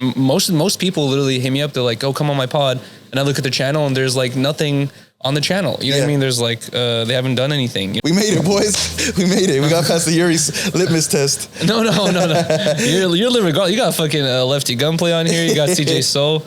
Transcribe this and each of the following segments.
Most people literally hit me up. They're like, "Oh, come on my pod," and I look at the channel and there's like nothing on the channel. You know what I mean? There's like they haven't done anything. We made it, boys. We made it. We got past the Yuri's litmus test. No. You're living. You got fucking Lefty Gunplay on here. You got CJ Soul.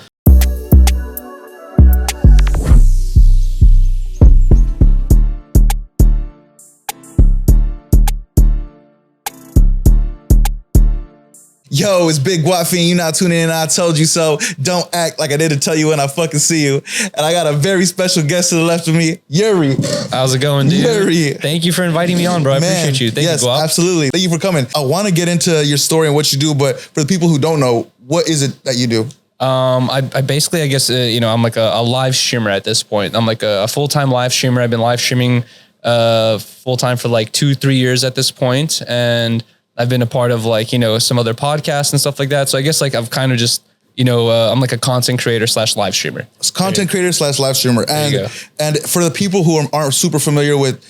Yo, it's Big Guapin. You not tuning in. I told you so. Don't act like I didn't tell you when I fucking see you. And I got a very special guest to the left of me, Yuriy. How's it going, dude? Yuriy. Thank you for inviting me on, bro. I appreciate you. Thank you, Guap. Absolutely. Thank you for coming. I want to get into your story and what you do, but for the people who don't know, what is it that you do? I basically, I guess, I'm like a live streamer at this point. I'm like a full-time live streamer. I've been live streaming full-time for like 2-3 years at this point, and I've been a part of like, some other podcasts and stuff like that. So I guess like I've kind of just, I'm like a content creator / live streamer. Content creator / live streamer. And for the people who aren't super familiar with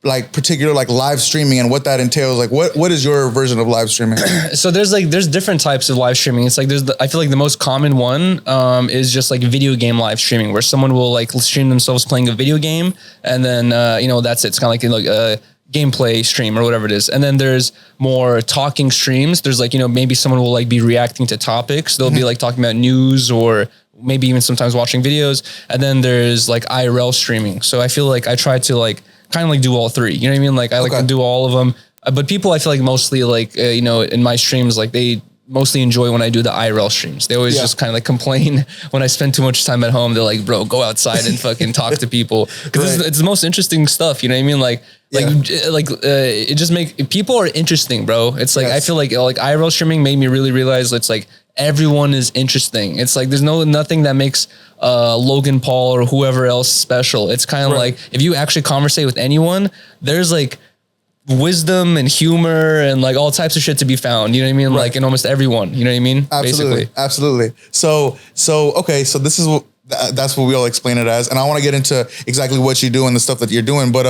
like particular like live streaming and what that entails, like what is your version of live streaming? So there's different types of live streaming. It's like I feel like the most common one is just like video game live streaming, where someone will like stream themselves playing a video game, and then that's it. It's kind of like gameplay stream or whatever it is. And then there's more talking streams. There's like, maybe someone will like be reacting to topics. They'll be like talking about news or maybe even sometimes watching videos. And then there's like IRL streaming. So I feel like I try to like kind of like do all three. You know what I mean? Like I like to do all of them. But people, I feel like mostly like, in my streams, like they mostly enjoy when I do the IRL streams. They always just kind of like complain when I spend too much time at home. They're like, bro, go outside and fucking talk to people. Because it's the most interesting stuff. You know what I mean? Like it just people are interesting, bro. It's like, I feel like IRL streaming made me really realize it's like everyone is interesting. It's like, there's nothing that makes Logan Paul or whoever else special. It's kind of like, if you actually conversate with anyone, there's like wisdom and humor and like all types of shit to be found. You know what I mean? Like in almost everyone, you know what I mean? Absolutely. Basically. Absolutely. So, okay. So this is that's what we all explain it as. And I want to get into exactly what you do and the stuff that you're doing. But,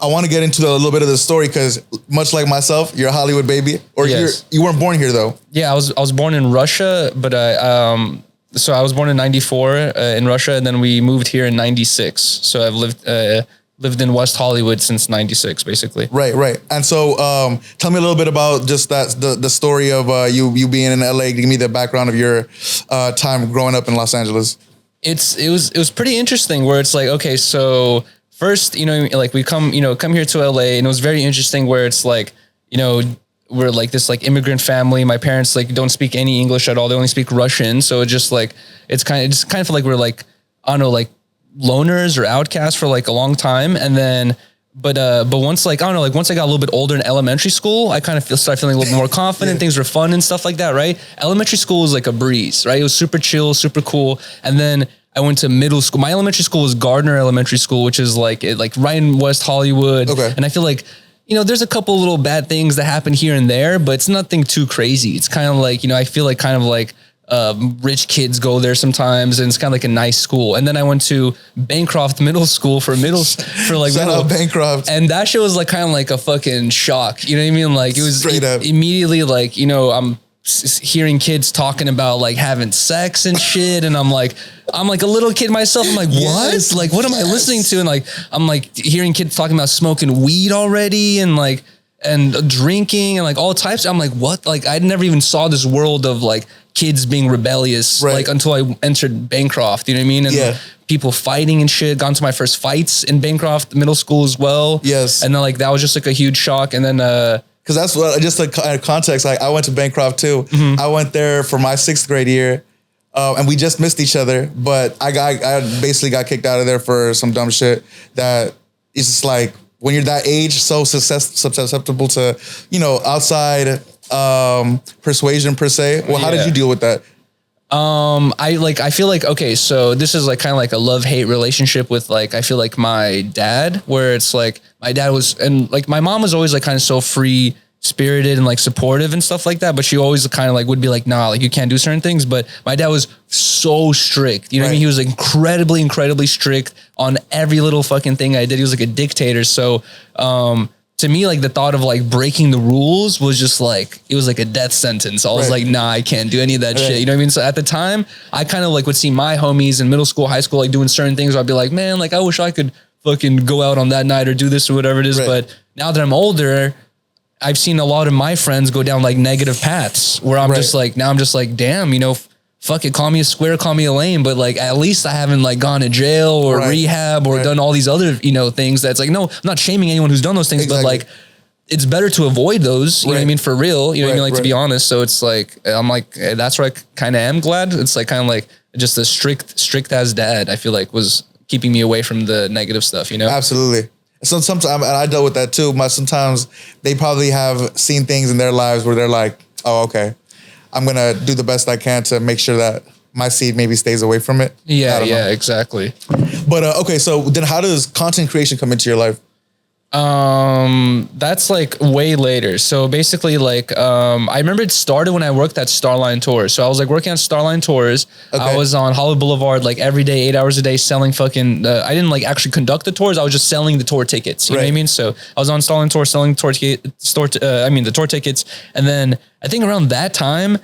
I want to get into a little bit of the story because much like myself, you're a Hollywood baby, or you weren't born here though. Yeah, I was born in Russia, but so I was born in 94 in Russia, and then we moved here in 96. So I've lived in West Hollywood since 96, basically. Right. And so tell me a little bit about just the story of you being in LA. Give me the background of your time growing up in Los Angeles. It was pretty interesting where it's like, okay, so first, like we come here to LA, and it was very interesting where it's like, we're like this like immigrant family. My parents like don't speak any English at all. They only speak Russian. So it's just like, it's kind of like we're like, I don't know, like loners or outcasts for like a long time. And then, but once like, I don't know, like once I got a little bit older in elementary school, I kind of started feeling a little bit more confident. Things were fun and stuff like that. Right. Elementary school was like a breeze, right? It was super chill, super cool. And then I went to middle school. My elementary school was Gardner Elementary School, which is like right in West Hollywood. Okay. And I feel like, there's a couple little bad things that happen here and there, but it's nothing too crazy. It's kind of like, I feel like kind of like rich kids go there sometimes, and it's kind of like a nice school. And then I went to Bancroft Middle School for like shout out Bancroft. And that shit was like kind of like a fucking shock. You know what I mean? Like it was immediately like, I'm hearing kids talking about like having sex and shit, and I'm like a little kid myself. I'm like, what? Like, what am I listening to? And like, I'm like hearing kids talking about smoking weed already, and like, and drinking and like all types. I'm like, what? Like, I never even saw this world of like kids being rebellious, like until I entered Bancroft. You know what I mean? And people fighting and shit. Gone to my first fights in Bancroft Middle School as well. Yes. And then like that was just like a huge shock. And then because that's what, just like context, like I went to Bancroft too. I went there for my 6th grade year, and we just missed each other. But I basically got kicked out of there for some dumb shit that it's just like, when you're that age, so susceptible to, outside persuasion per se. Well, how did you deal with that? I feel like, okay, so this is like kind of like a love-hate relationship with like, I feel like my dad, where it's like my dad was, and like my mom was always like kind of so free spirited and like supportive and stuff like that, but she always kind of like would be like, nah, like you can't do certain things. But my dad was so strict, you know what I mean? He was incredibly strict on every little fucking thing I did. He was like a dictator. So to me, like the thought of like breaking the rules was just like, it was like a death sentence. I was like, nah, I can't do any of that shit. You know what I mean? So at the time I kind of like would see my homies in middle school, high school, like doing certain things where I'd be like, man, like I wish I could fucking go out on that night or do this or whatever it is. But now that I'm older, I've seen a lot of my friends go down like negative paths where I'm just like, now I'm just like, damn, you know, fuck it, call me a square, call me a lame, but like at least I haven't like gone to jail or rehab or done all these other, you know, things that's like, no, I'm not shaming anyone who's done those things, but like it's better to avoid those, you know what I mean, for real, you know what I mean, like to be honest. So it's like, I'm like, that's where I kind of am glad. It's like kind of like just a strict as dad, I feel like was keeping me away from the negative stuff, you know? Absolutely. So sometimes, and I dealt with that too. Sometimes they probably have seen things in their lives where they're like, oh, okay, I'm going to do the best I can to make sure that my seed maybe stays away from it. Yeah, exactly. But okay, so then how does content creation come into your life? That's like way later. So basically like, I remember it started when I worked at Starline Tours. So I was like working at Starline Tours. I was on Hollywood Boulevard, like every day, 8 hours a day selling fucking, I didn't like actually conduct the tours. I was just selling the tour tickets. You know what I mean? So I was on Starline Tours selling the tour tickets. And then I think around that time,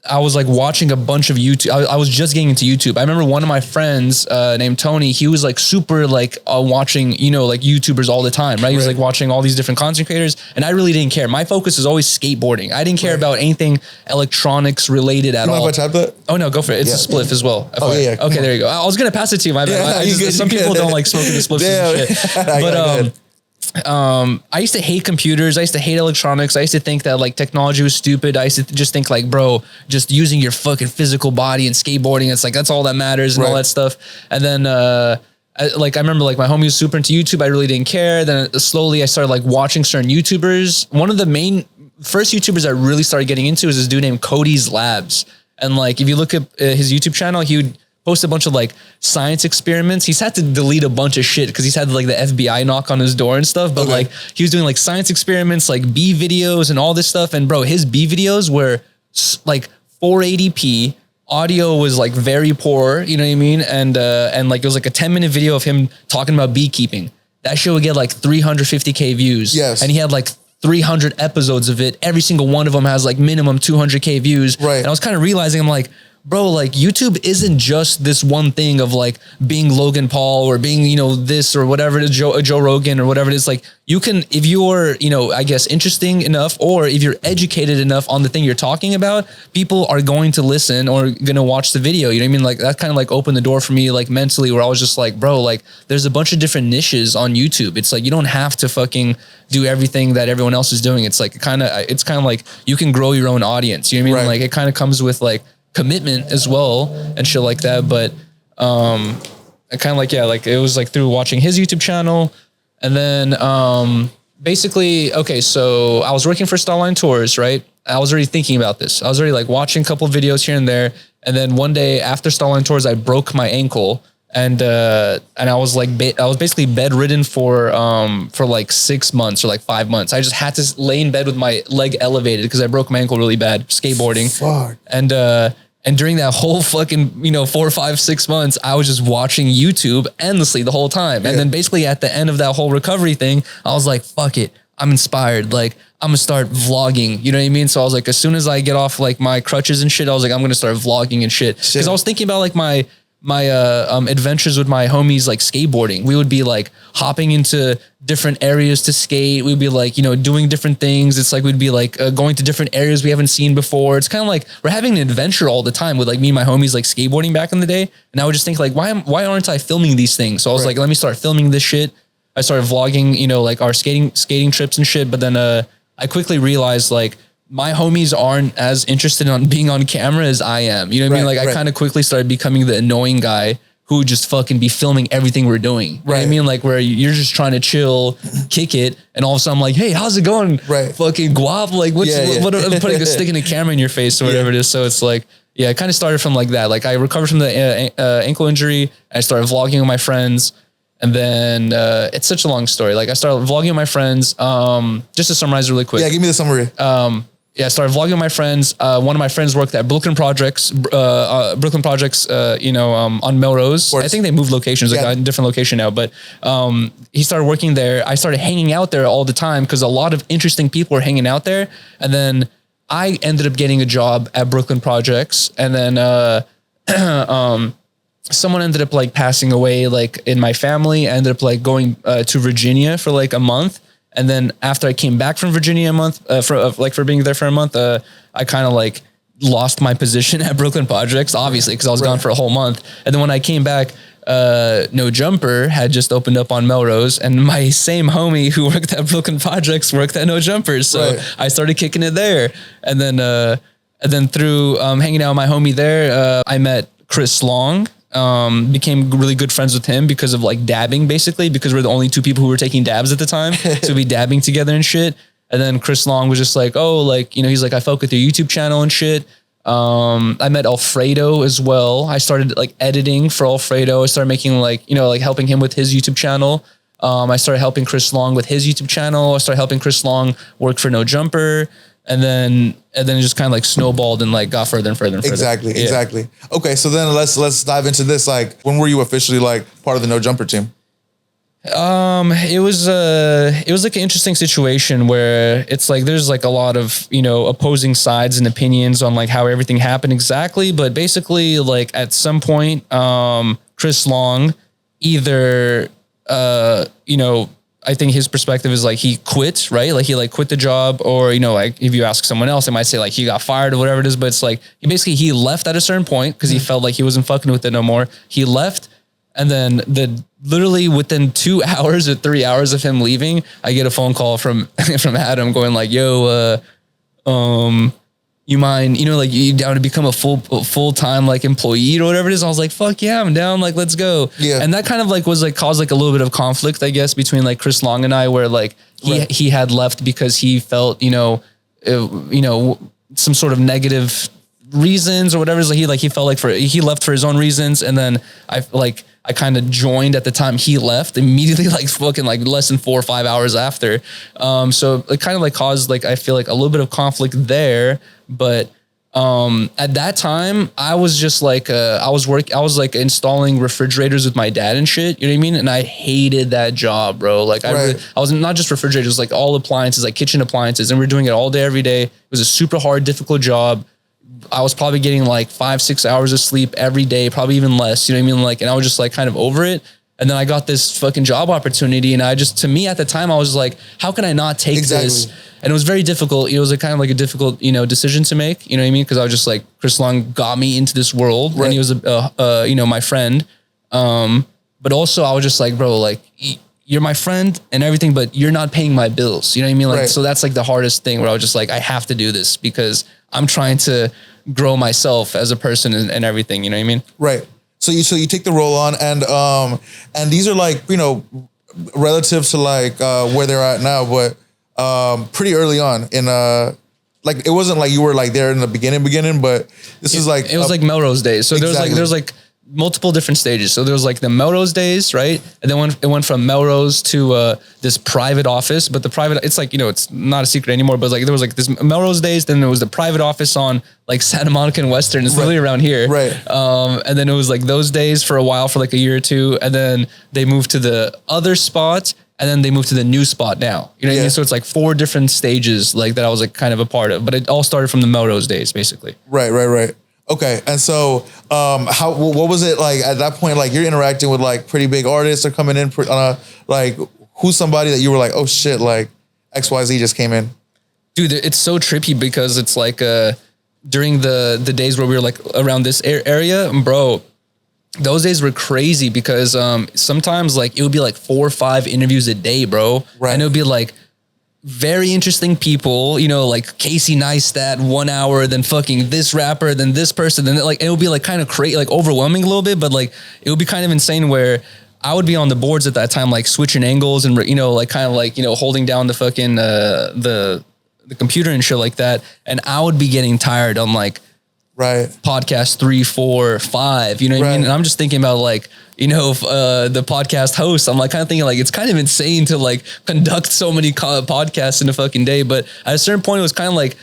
I was like watching a bunch of YouTube. I was just getting into YouTube. I remember one of my friends named Tony, he was like super like watching, you know, like YouTubers all the time, right? He was like watching all these different content creators and I really didn't care. My focus is always skateboarding. I didn't care about anything electronics related at all. If I tap that? Oh no, go for it. It's a spliff as well. Oh yeah. Okay, there you go. I was going to pass it to you. My bad. Some people don't like smoking the spliffs and shit. But I used to hate computers. I used to hate electronics. I used to think that like technology was stupid. I used to just think like, bro, just using your fucking physical body and skateboarding, it's like, that's all that matters and all that stuff. And then, I remember like my homie was super into YouTube. I really didn't care. Then slowly I started like watching certain YouTubers. One of the main first YouTubers I really started getting into is this dude named Cody's Labs. And like, if you look at his YouTube channel, he would post a bunch of like science experiments. He's had to delete a bunch of shit because he's had like the FBI knock on his door and stuff. But like he was doing like science experiments, like bee videos and all this stuff. And bro, his bee videos were like 480p. Audio was like very poor, you know what I mean? And like it was like a 10-minute video of him talking about beekeeping. That shit would get like 350K views. Yes. And he had like 300 episodes of it. Every single one of them has like minimum 200K views. Right. And I was kind of realizing, I'm like, bro, like YouTube isn't just this one thing of like being Logan Paul or being, you know, this or whatever it is, Joe Rogan or whatever it is. Like you can, if you're, you know, I guess interesting enough, or if you're educated enough on the thing you're talking about, people are going to listen or going to watch the video. You know what I mean? Like that kind of like opened the door for me, like mentally, where I was just like, bro, like there's a bunch of different niches on YouTube. It's like, you don't have to fucking do everything that everyone else is doing. It's like kind of like you can grow your own audience. You know what I mean? Like it kind of comes with like commitment as well and shit like that. But I kind of like, like it was like through watching his YouTube channel. And then basically, okay, so I was working for Starline Tours, right? I was already thinking about this. I was already like watching a couple of videos here and there. And then one day after Starline Tours, I broke my ankle. And I was like, I was basically bedridden for like 6 months or like 5 months. I just had to lay in bed with my leg elevated because I broke my ankle really bad skateboarding. Fuck. And during that whole fucking, 4, 5, 6 months, I was just watching YouTube endlessly the whole time. And then basically at the end of that whole recovery thing, I was like, fuck it. I'm inspired. Like I'm gonna start vlogging. You know what I mean? So I was like, as soon as I get off like my crutches and shit, I was like, I'm gonna start vlogging and shit. Cause I was thinking about like my adventures with my homies, like skateboarding. We would be like hopping into different areas to skate. We'd be like, doing different things. It's like, we'd be like going to different areas we haven't seen before. It's kind of like we're having an adventure all the time with like me and my homies, like skateboarding back in the day. And I would just think like, why aren't I filming these things? So I was like, let me start filming this shit. I started vlogging, like our skating trips and shit. But then I quickly realized like, my homies aren't as interested in being on camera as I am. You know what I mean? Like I kind of quickly started becoming the annoying guy who would just fucking be filming everything we're doing. You know what I mean? Like where you're just trying to chill, kick it. And all of a sudden I'm like, hey, how's it going? Fucking guap. Like what I'm putting a stick in a camera in your face or whatever it is. So it's like, it kind of started from like that. Like I recovered from the ankle injury. I started vlogging with my friends. And then it's such a long story. Like I started vlogging with my friends. Just to summarize really quick. Yeah, give me the summary. yeah, I started vlogging with my friends. One of my friends worked at Brooklyn Projects, on Melrose. I think they moved locations, like a different location now, but he started working there. I started hanging out there all the time because a lot of interesting people were hanging out there. And then I ended up getting a job at Brooklyn Projects. And then someone ended up like passing away like in my family. I ended up like going to Virginia for like a month. And then after I came back from Virginia a month, for being there for a month, I kind of like lost my position at Brooklyn Projects, obviously, because I was gone for a whole month. And then when I came back, No Jumper had just opened up on Melrose, and my same homie who worked at Brooklyn Projects worked at No Jumper. So I started kicking it there. And then through hanging out with my homie there, I met Chris Long. Became really good friends with him because of like dabbing, basically, because we're the only two people who were taking dabs at the time. So we'd be dabbing together and shit. And then Chris Long was just like, oh, like, you know, he's like, I fuck with your YouTube channel and shit. I met Alfredo as well. I started like editing for Alfredo. I started making like, you know, like helping him with his YouTube channel. I started helping Chris Long with his YouTube channel. I started helping Chris Long work for No Jumper. And then it just kind of like snowballed and like got further and further and further. Exactly. Okay, so then let's dive into this. Like, when were you officially like part of the No Jumper team? It was like an interesting situation where it's like there's like a lot of, you know, opposing sides and opinions on like how everything happened exactly. But basically, like at some point, Chris Long either you know, I think his perspective is like he quit, right? Like he like quit the job, or, you know, like if you ask someone else, they might say like he got fired or whatever it is. But it's like he left at a certain point because he felt like he wasn't fucking with it no more. He left, and then literally within 2 hours or 3 hours of him leaving, I get a phone call from Adam going like, "Yo, you mind, you know, like you down to become a full-time like employee or whatever it is?" I was like, "Fuck yeah, I'm down. Like, let's go." Yeah. And that kind of like was like caused like a little bit of conflict, I guess, between like Chris Long and I, where like he had left because he felt, you know, some sort of negative reasons or whatever. He felt like he left for his own reasons. And then I kind of joined at the time he left immediately, like fucking like less than 4 or 5 hours after. So it kind of like caused like, I feel like a little bit of conflict there. But at that time I was just like, I was like installing refrigerators with my dad and shit, you know what I mean? And I hated that job, bro. Like I was not just refrigerators, like all appliances, like kitchen appliances. And we're doing it all day, every day. It was a super hard, difficult job. I was probably getting like 5-6 hours of sleep every day, probably even less, you know what I mean? Like, and I was just like kind of over it. And then I got this fucking job opportunity, and to me at the time, I was like, how can I not take this? And it was very difficult. It was a kind of like a difficult, you know, decision to make, you know what I mean? Cause I was just like, Chris Long got me into this world, and he was, you know, my friend. But also I was just like, bro, like you're my friend and everything, but you're not paying my bills. You know what I mean? Like, so that's like the hardest thing, where I was just like, I have to do this because I'm trying to grow myself as a person and everything. You know what I mean? Right. So you take the role on, and these are like, you know, relative to like where they're at now, but pretty early on in like it wasn't like you were like there in the beginning, but this is like it was like Melrose days. So there's like multiple different stages. So there was like the Melrose days, right? And then it went from Melrose to this private office, but the private, it's like, you know, it's not a secret anymore, but like there was like this Melrose days, then there was the private office on like Santa Monica and Western. It's literally around here. Right. And then it was like those days for a while, for like a year or two. And then they moved to the other spot, and then they moved to the new spot now. You know what I mean? So it's like 4 different stages like that I was like kind of a part of, but it all started from the Melrose days, basically. Right. Okay, and so what was it like at that point? Like you're interacting with like pretty big artists are coming in, like who's somebody that you were like, oh shit, like XYZ just came in? Dude, it's so trippy because it's like during the days where we were like around this area, bro, those days were crazy because sometimes like it would be like 4 or 5 interviews a day, bro. Right. And it would be like very interesting people, you know, like Casey Neistat 1 hour, then fucking this rapper, then this person, then like it would be like kind of crazy, like overwhelming a little bit, but like it would be kind of insane where I would be on the boards at that time, like switching angles and, you know, like kind of like, you know, holding down the fucking the computer and shit like that, and I would be getting tired on like podcast 3, 4, 5, you know what I mean? And I'm just thinking about like, you know, the podcast host, I'm like kind of thinking like, it's kind of insane to like conduct so many podcasts in a fucking day. But at a certain point, it was kind of like,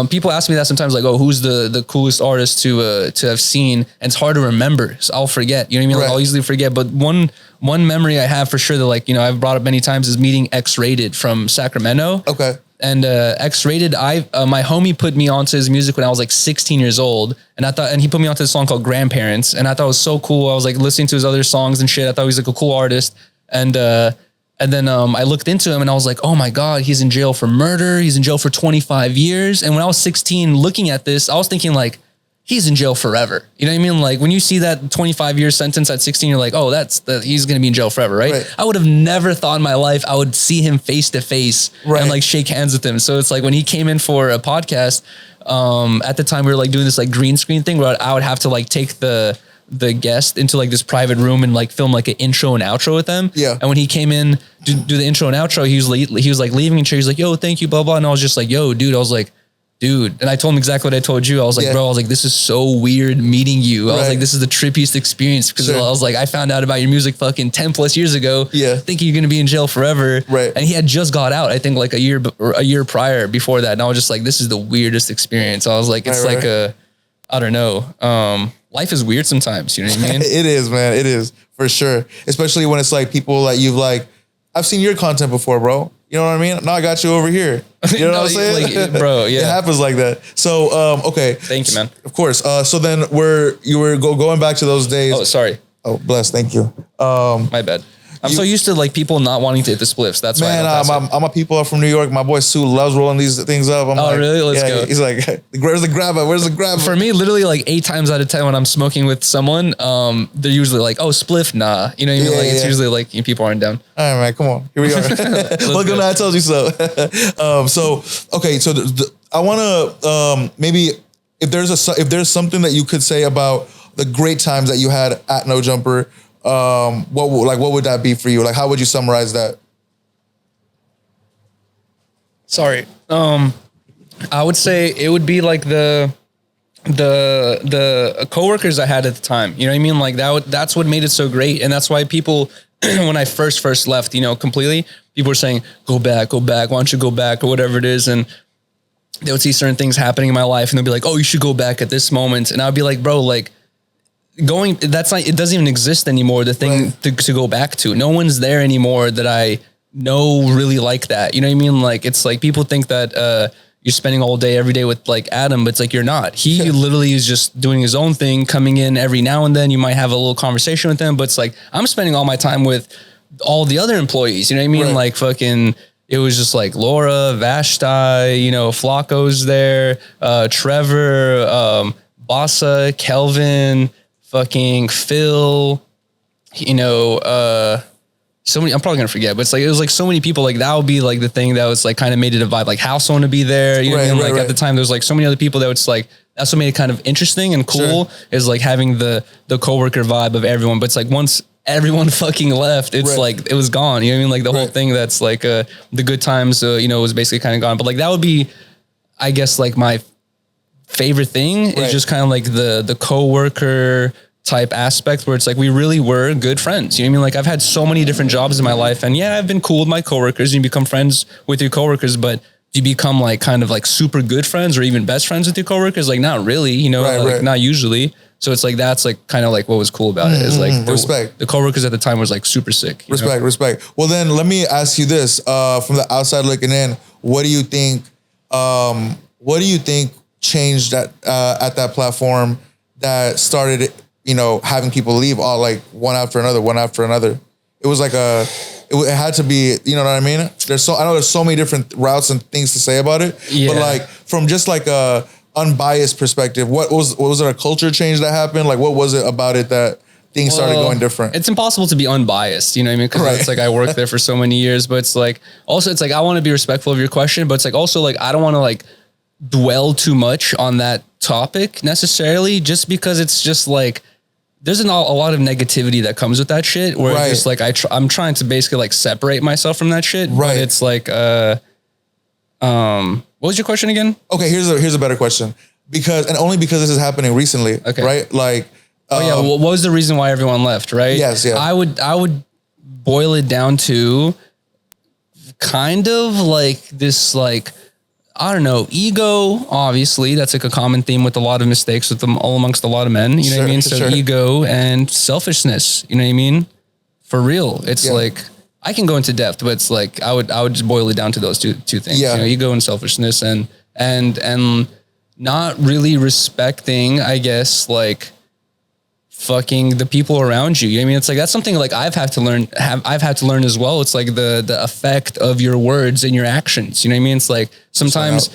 people ask me that sometimes, like, oh, who's the coolest artist to have seen? And it's hard to remember, so I'll forget. You know what I mean? Like, I'll easily forget. But one memory I have for sure that, like, you know, I've brought up many times is meeting X-Rated from Sacramento. Okay. And X-Rated, my homie put me onto his music when I was like 16 years old, and he put me onto this song called Grandparents, and I thought it was so cool. I was like listening to his other songs and shit. I thought he was like a cool artist, and then I looked into him and I was like, oh my God, he's in jail for murder. He's in jail for 25 years. And when I was 16 looking at this, I was thinking like, he's in jail forever. You know what I mean? Like when you see that 25-year sentence at 16, you're like, oh, he's going to be in jail forever, right? I would have never thought in my life I would see him face to face and like shake hands with him. So it's like when he came in for a podcast, at the time we were like doing this like green screen thing where I would have to like take the guest into like this private room and like film like an intro and outro with them. Yeah. And when he came in to do the intro and outro, he was like leaving and he's like, yo, thank you, blah, blah. And I was just like, yo, dude, I was like, dude. And I told him exactly what I told you. I was like, bro, I was like, this is so weird meeting you. I was like, this is the trippiest experience because I was like, I found out about your music fucking 10 plus years ago. Yeah. Thinking you're going to be in jail forever. Right. And he had just got out, I think like a year prior before that. And I was just like, this is the weirdest experience. I was like, it's I don't know. Life is weird sometimes. You know what I mean? It is, man. It is for sure. Especially when it's like people that you've like, I've seen your content before, bro. You know what I mean? Now I got you over here. You know what I'm saying? Like, bro, yeah. It happens like that. So, okay. Thank you, man. Of course. So then you were going back to those days. Oh, sorry. Oh, bless. Thank you. My bad. I'm so used to like people not wanting to hit the spliffs. That's why. Man, I'm a people from New York. My boy Sue loves rolling these things up. I'm like, really? Let's go. He's like, where's the grab at? Where's the grab? For me, literally like 8 times out of 10 when I'm smoking with someone, they're usually like, oh, spliff, nah. You know what I mean? Like it's usually like people aren't down. All right, man, come on. Here we are. Welcome to I Told You So. Okay, so I want to maybe if there's something that you could say about the great times that you had at No Jumper. What would that be for you? Like, how would you summarize that? Sorry. I would say it would be like the coworkers I had at the time. You know what I mean? Like that's what made it so great. And that's why people, when I first left, you know, completely, people were saying, go back. Why don't you go back or whatever it is? And they would see certain things happening in my life and they'll be like, oh, you should go back at this moment. And I'd be like, bro, like, it doesn't even exist anymore. The thing to go back to, no one's there anymore that I know really like that. You know what I mean? Like, it's like people think that, you're spending all day, every day with like Adam, but it's like, you're not. He literally is just doing his own thing, coming in every now and then. You might have a little conversation with him, but it's like, I'm spending all my time with all the other employees. You know what I mean? Right. Like fucking, it was just like Laura, Vashti, you know, Flacco's there, Trevor, Bassa, Kelvin, fucking Phil, you know, so many, I'm probably gonna forget, but it's like, it was like so many people, like that would be like the thing that was like kind of made it a vibe, like House want to be there. You know what I mean? Like at the time, there was like so many other people that was like, that's what made it kind of interesting and cool is like having the coworker vibe of everyone. But it's like once everyone fucking left, it's like, it was gone. You know what I mean? Like the whole thing that's like, the good times, you know, was basically kind of gone. But like, that would be, I guess like my favorite thing is just kind of like the coworker type aspect where it's like we really were good friends. You know what I mean? Like I've had so many different jobs in my life and yeah, I've been cool with my coworkers and you become friends with your coworkers, but do you become like kind of like super good friends or even best friends with your coworkers? Like not really, you know, like not usually. So it's like, that's like kind of like what was cool about it is like the coworkers at the time was like super sick. Respect. Well then let me ask you this, from the outside looking in, what do you think changed at that platform that started, you know, having people leave all like one after another. It was like it had to be, you know what I mean? I know there's so many different routes and things to say about it, but like from just like a unbiased perspective, what was there a culture change that happened? Like, what was it about it that things started going different? It's impossible to be unbiased, you know what I mean? Because it's like, I worked there for so many years, but it's like, also it's like, I want to be respectful of your question, but it's like, also like, I don't want to like dwell too much on that topic necessarily, just because it's just like, there's a lot of negativity that comes with that shit where it's just like, I'm trying to basically like separate myself from that shit. But it's like, what was your question again? Okay. Here's a better question only because this is happening recently. Okay. Right. Like, what was the reason why everyone left? Right. Yes. Yeah. I would boil it down to kind of like this, like, I don't know, ego, obviously, that's like a common theme with a lot of mistakes with them all amongst a lot of men, you know what I mean? So ego and selfishness, you know what I mean? For real. It's like, I can go into depth, but it's like, I would just boil it down to those two things, you know, ego and selfishness and not really respecting, I guess, like fucking the people around you. You know what I mean? It's like, that's something like I've had to learn as well. It's like the effect of your words and your actions. You know what I mean? It's like sometimes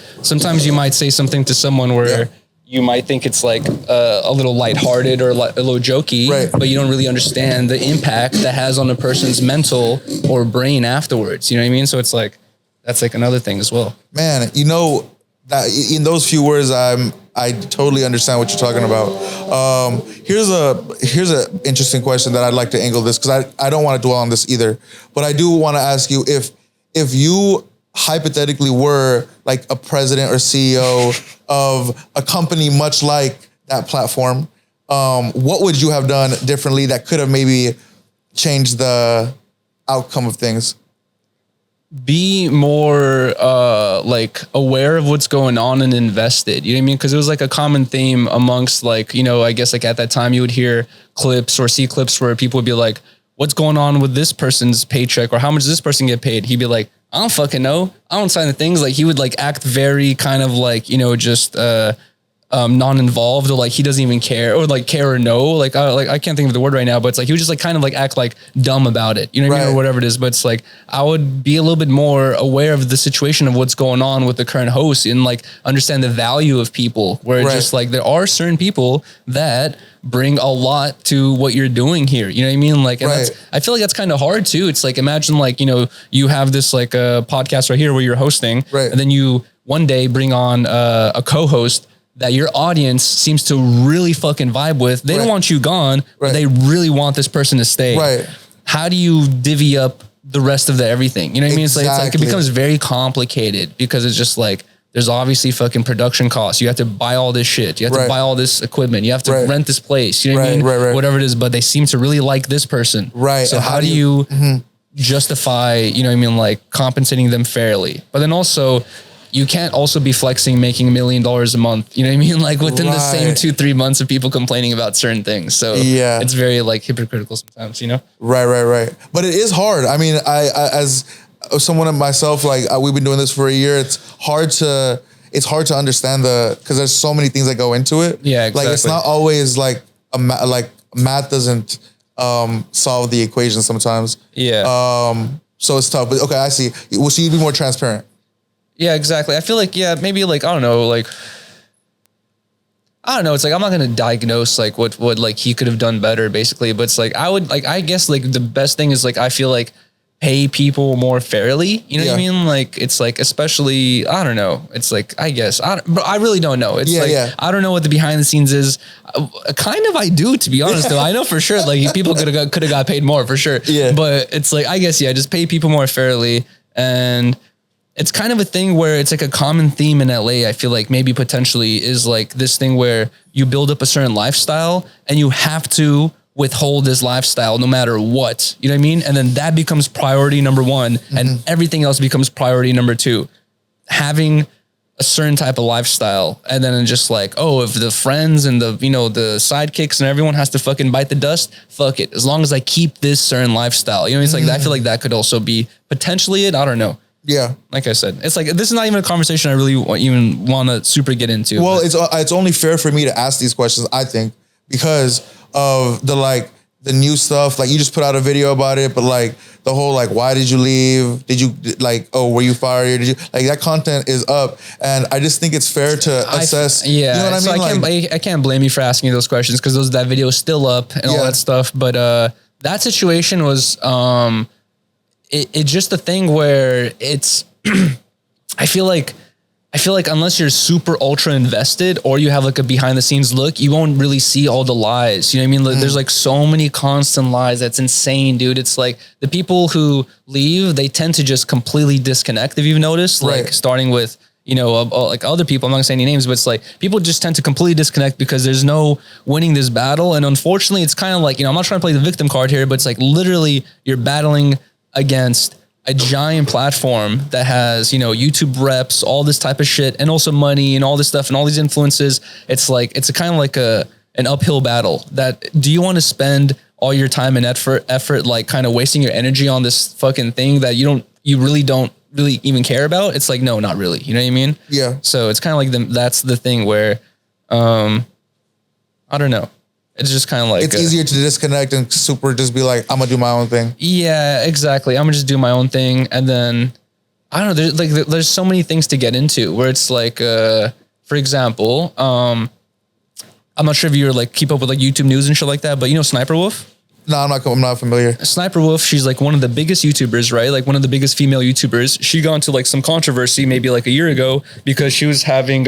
you might say something to someone where you might think it's like a little lighthearted or a little jokey, but you don't really understand the impact that has on a person's mental or brain afterwards. You know what I mean? So it's like, that's like another thing as well. Man, you know, that in those few words, I totally understand what you're talking about. Here's a interesting question that I'd like to angle this, because I don't want to dwell on this either, but I do want to ask you if you hypothetically were like a president or CEO of a company much like that platform, what would you have done differently that could have maybe changed the outcome of things? Be more like aware of what's going on and invested. You know what I mean? Because it was like a common theme amongst like, you know, I guess like at that time you would hear clips or see clips where people would be like, what's going on with this person's paycheck, or how much does this person get paid? He'd be like, I don't fucking know. I don't sign the things. Like he would like act very kind of like, you know, just non-involved, or like he doesn't even care, or like care or know. Like I can't think of the word right now, but it's like he would just like kind of like act like dumb about it, you know what I mean, or whatever it is. But it's like I would be a little bit more aware of the situation of what's going on with the current host, and like understand the value of people. Where it's just like there are certain people that bring a lot to what you're doing here. You know what I mean? Like, and that's, I feel like that's kind of hard too. It's like, imagine like, you know, you have this like a podcast right here where you're hosting, and then you one day bring on a co-host that your audience seems to really fucking vibe with. They don't want you gone, but they really want this person to stay. How do you divvy up the rest of the everything? You know what I mean? It's like it becomes very complicated, because it's just like, there's obviously fucking production costs. You have to buy all this shit. You have to buy all this equipment. You have to rent this place. You know what I mean? Whatever it is, but they seem to really like this person. So how do you justify, you know what I mean, like compensating them fairly? But then also, you can't also be flexing making $1 million a month. You know what I mean? Like within the same 2-3 months of people complaining about certain things. So it's very like hypocritical sometimes, you know? Right. But it is hard. I mean, I as someone of myself, like we've been doing this for a year. It's hard to understand because there's so many things that go into it. Yeah, exactly. Like it's not always like math doesn't solve the equation sometimes. So it's tough. But okay, I see. Well, so you'd be more transparent. Yeah, exactly. I feel like, maybe like, I don't know. It's like, I'm not going to diagnose like what like he could have done better basically. But it's like, I guess like the best thing is like, I feel like pay people more fairly. You know what I mean? Like, it's like, especially, I don't know. It's like, I guess, but I really don't know. It's I don't know what the behind the scenes is. Kind of I do, to be honest though. I know for sure, like people could have got paid more for sure. But it's like, I guess, just pay people more fairly. And it's kind of a thing where it's like a common theme in LA. I feel like maybe potentially is like this thing where you build up a certain lifestyle and you have to withhold this lifestyle no matter what, you know what I mean? And then that becomes priority number one, and everything else becomes priority number two. Having a certain type of lifestyle, and then just like, oh, if the friends and the, you know, the sidekicks and everyone has to fucking bite the dust, fuck it. As long as I keep this certain lifestyle, you know, it's like, I feel like that could also be potentially it. I don't know. Like I said, it's like, this is not even a conversation I really even want to super get into. Well, it's only fair for me to ask these questions, I think, because of the new stuff. Like you just put out a video about it, but like the whole, like, why did you leave? Did you like, oh, were you fired? Did you like that content is up? And I just think it's fair to assess. You know what I mean? So I can't blame you for asking those questions, because that video is still up and all that stuff. But that situation was, it's just a thing where it's, I feel like unless you're super ultra invested or you have like a behind the scenes look, you won't really see all the lies. You know what I mean? Like, there's like so many constant lies. That's insane, dude. It's like the people who leave, they tend to just completely disconnect. If you've noticed, like starting with, you know, like other people, I'm not gonna say any names, but it's like people just tend to completely disconnect because there's no winning this battle. And unfortunately, it's kind of like, you know, I'm not trying to play the victim card here, but it's like literally you're battling against a giant platform that has, YouTube reps, all this type of shit, and also money and all this stuff and all these influences, it's like, it's a kind of like an uphill battle. That do you want to spend all your time and effort, like kind of wasting your energy on this fucking thing that you really don't really even care about? It's like, no, not really. You know what I mean? Yeah. So it's kind of like that's the thing where, I don't know. It's just kind of like, it's easier to disconnect and just be like, I'm gonna do my own thing. Yeah, exactly. I'm gonna just do my own thing. And then I don't know, there's so many things to get into where it's like, for example, I'm not sure if you're like keep up with like YouTube news and shit like that, but Sniper Wolf? No, I'm not familiar. Sniper Wolf, she's like one of the biggest YouTubers, right? Like one of the biggest female YouTubers. She got into like some controversy maybe like a year ago because she was having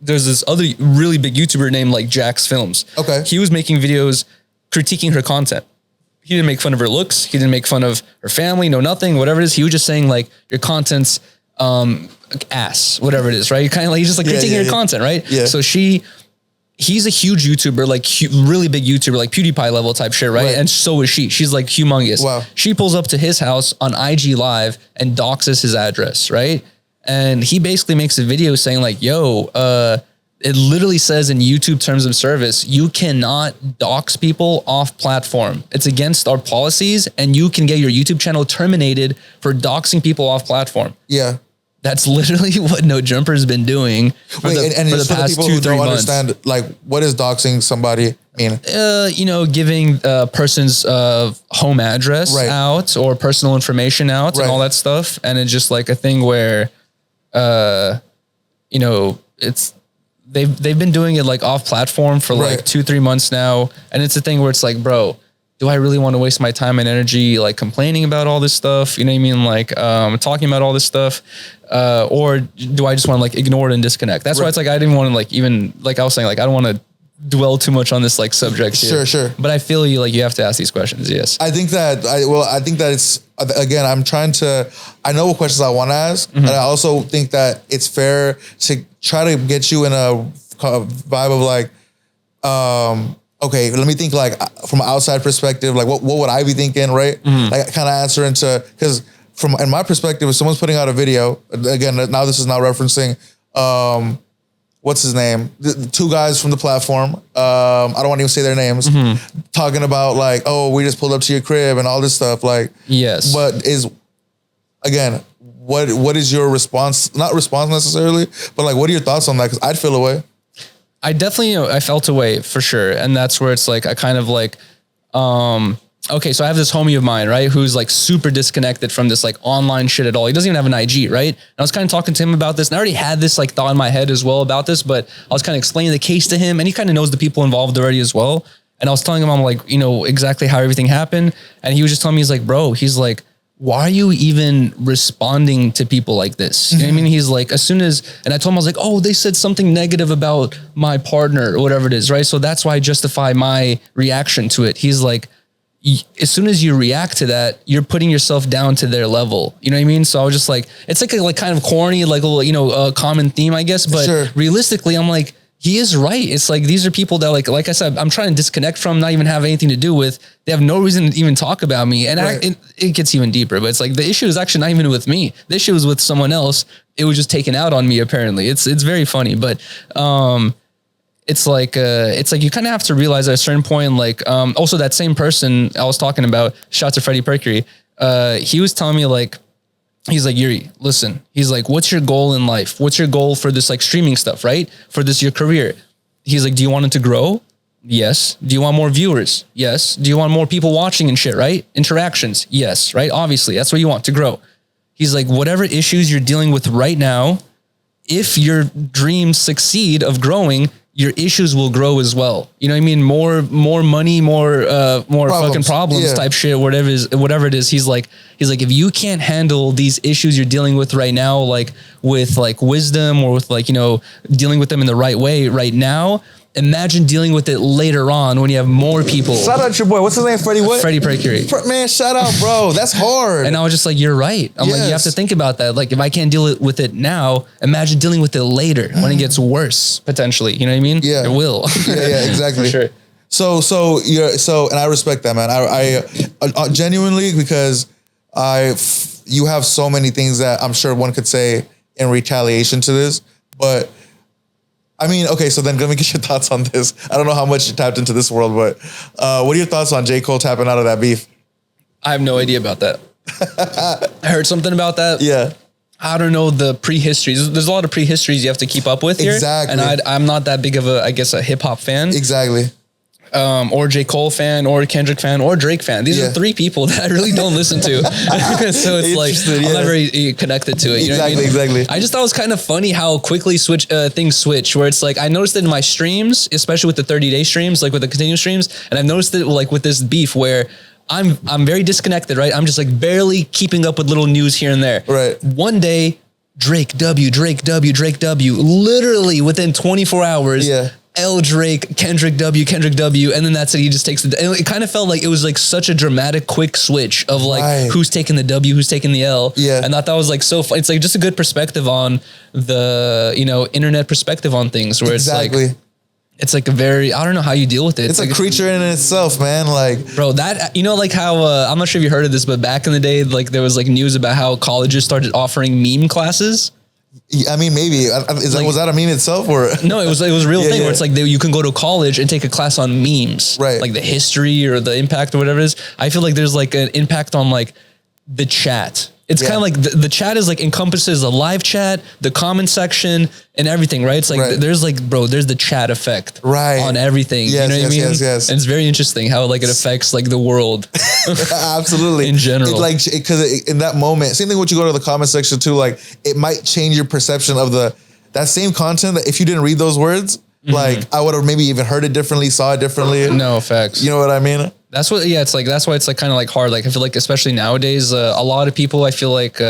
there's this other really big YouTuber named like Jax Films. Okay. He was making videos critiquing her content. He didn't make fun of her looks. He didn't make fun of her family, nothing, whatever it is. He was just saying like your content's ass, whatever it is, right? Kind of like, he's just like critiquing her content, right? Yeah. So he's a huge YouTuber, like really big YouTuber, like PewDiePie level type shit, right? And so is she. She's like humongous. Wow. She pulls up to his house on IG Live and doxes his address, right? And he basically makes a video saying like, yo, it literally says in YouTube terms of service, you cannot dox people off platform. It's against our policies and you can get your YouTube channel terminated for doxing people off platform. Yeah. That's literally what No Jumper's been doing for the past 2-3 months. Understand, like, what is doxing somebody mean? Giving a person's home address out or personal information out and all that stuff. And it's just like a thing where, it's they've been doing it like off platform for like 2-3 months now. And it's a thing where it's like, bro, do I really want to waste my time and energy like complaining about all this stuff? You know what I mean? Like talking about all this stuff. Or do I just want to like ignore it and disconnect? That's why it's like I didn't want to like even like I was saying, like I don't want to dwell too much on this like subject here. Sure. But I feel you like you have to ask these questions. Yes. I think that it's again, I know what questions I want to ask, and I also think that it's fair to try to get you in a vibe of like, okay, let me think like from an outside perspective, like what would I be thinking, right? Like kind of answer into, because in my perspective, if someone's putting out a video, again, now this is not referencing, what's his name? The two guys from the platform. I don't want to even say their names. Talking about like, oh, we just pulled up to your crib and all this stuff. Like, yes. But what is your response? Not response necessarily, but like, what are your thoughts on that? Because I'd feel away. I definitely, I felt away for sure. And that's where it's like, I kind of like, okay, so I have this homie of mine, right, who's like super disconnected from this like online shit at all. He doesn't even have an IG, right? And I was kind of talking to him about this, and I already had this like thought in my head as well about this, but I was kind of explaining the case to him, and he kind of knows the people involved already as well. And I was telling him, I'm like, exactly how everything happened. And he was just telling me, he's like, bro, he's like, why are you even responding to people like this? You know what I mean? He's like, and I told him, I was like, oh, they said something negative about my partner or whatever it is, right? So that's why I justify my reaction to it. He's like, as soon as you react to that, you're putting yourself down to their level. You know what I mean? So I was just like, it's like a kind of corny, like a little, common theme, I guess. But realistically, I'm like, he is right. It's like, these are people that like I said, I'm trying to disconnect from, not even have anything to do with. They have no reason to even talk about me. And it gets even deeper, but it's like, the issue is actually not even with me. The issue is with someone else. It was just taken out on me, apparently. It's very funny, but, it's like you kind of have to realize at a certain point, like, also that same person I was talking about, shout to Freddie Percury. He was telling me like, he's like, Yuriy, listen, he's like, what's your goal in life? What's your goal for this like streaming stuff, right? For this, your career. He's like, do you want it to grow? Yes. Do you want more viewers? Yes. Do you want more people watching and shit, right? Interactions? Yes. Right? Obviously, that's what you want to grow. He's like, whatever issues you're dealing with right now, if your dreams succeed of growing, your issues will grow as well. You know what I mean? More money, more fucking problems type shit, whatever it is. He's like, if you can't handle these issues you're dealing with right now, like with like wisdom or with like, dealing with them in the right way right now, imagine dealing with it later on when you have more people. Shout out your boy. What's his name? Freddie what? Freddie Percury. Man, shout out, bro. That's hard. And I was just like, you're right. I'm like, you have to think about that. Like, if I can't deal with it now, imagine dealing with it later when it gets worse, potentially. You know what I mean? Yeah. It will. Yeah, exactly. For sure. So, and I respect that, man. I genuinely, because you have so many things that I'm sure one could say in retaliation to this, but I mean, okay, so then let me get your thoughts on this. I don't know how much you tapped into this world, but what are your thoughts on J. Cole tapping out of that beef? I have no idea about that. I heard something about that. Yeah. I don't know the prehistories. There's a lot of prehistories you have to keep up with here. Exactly. And I'm not that big of a hip hop fan. Exactly. Or J. Cole fan, or Kendrick fan, or Drake fan. These are three people that I really don't listen to. So it's like, I'm not very connected to it. You know what I mean? Exactly. I just thought it was kind of funny how quickly things switch, where it's like, I noticed it in my streams, especially with the 30-day streams, like with the continuous streams. And I've noticed it like with this beef where I'm very disconnected, right? I'm just like barely keeping up with little news here and there. Right. One day, Drake W, literally within 24 hours. Yeah. L Drake, Kendrick W, and then that's it. He just takes the. And it kind of felt like it was like such a dramatic, quick switch of like who's taking the W, who's taking the L. Yeah, and I thought that was like so fun. It's like just a good perspective on the internet perspective on things, where it's like a very, I don't know how you deal with it. It's like a creature in itself, man. Like, bro, that like how I'm not sure if you heard of this, but back in the day, like there was like news about how colleges started offering meme classes. I mean, maybe was that a meme itself, or no? It was a real thing where it's like you can go to college and take a class on memes, right? Like the history or the impact or whatever it is. I feel like there's like an impact on like the chat. It's kind of like the chat is like encompasses the live chat, the comment section, and everything, right? It's like there's like, bro, there's the chat effect on everything. Yes, you know what I mean? Yes. And it's very interesting how like it affects like the world. Absolutely. In general. It's like, because in that moment, same thing when you go to the comment section too, like it might change your perception of that same content that if you didn't read those words, like I would have maybe even heard it differently, saw it differently. No, facts. You know what I mean? That's what, it's like, that's why it's like kind of like hard. Like I feel like, especially nowadays, a lot of people, I feel like,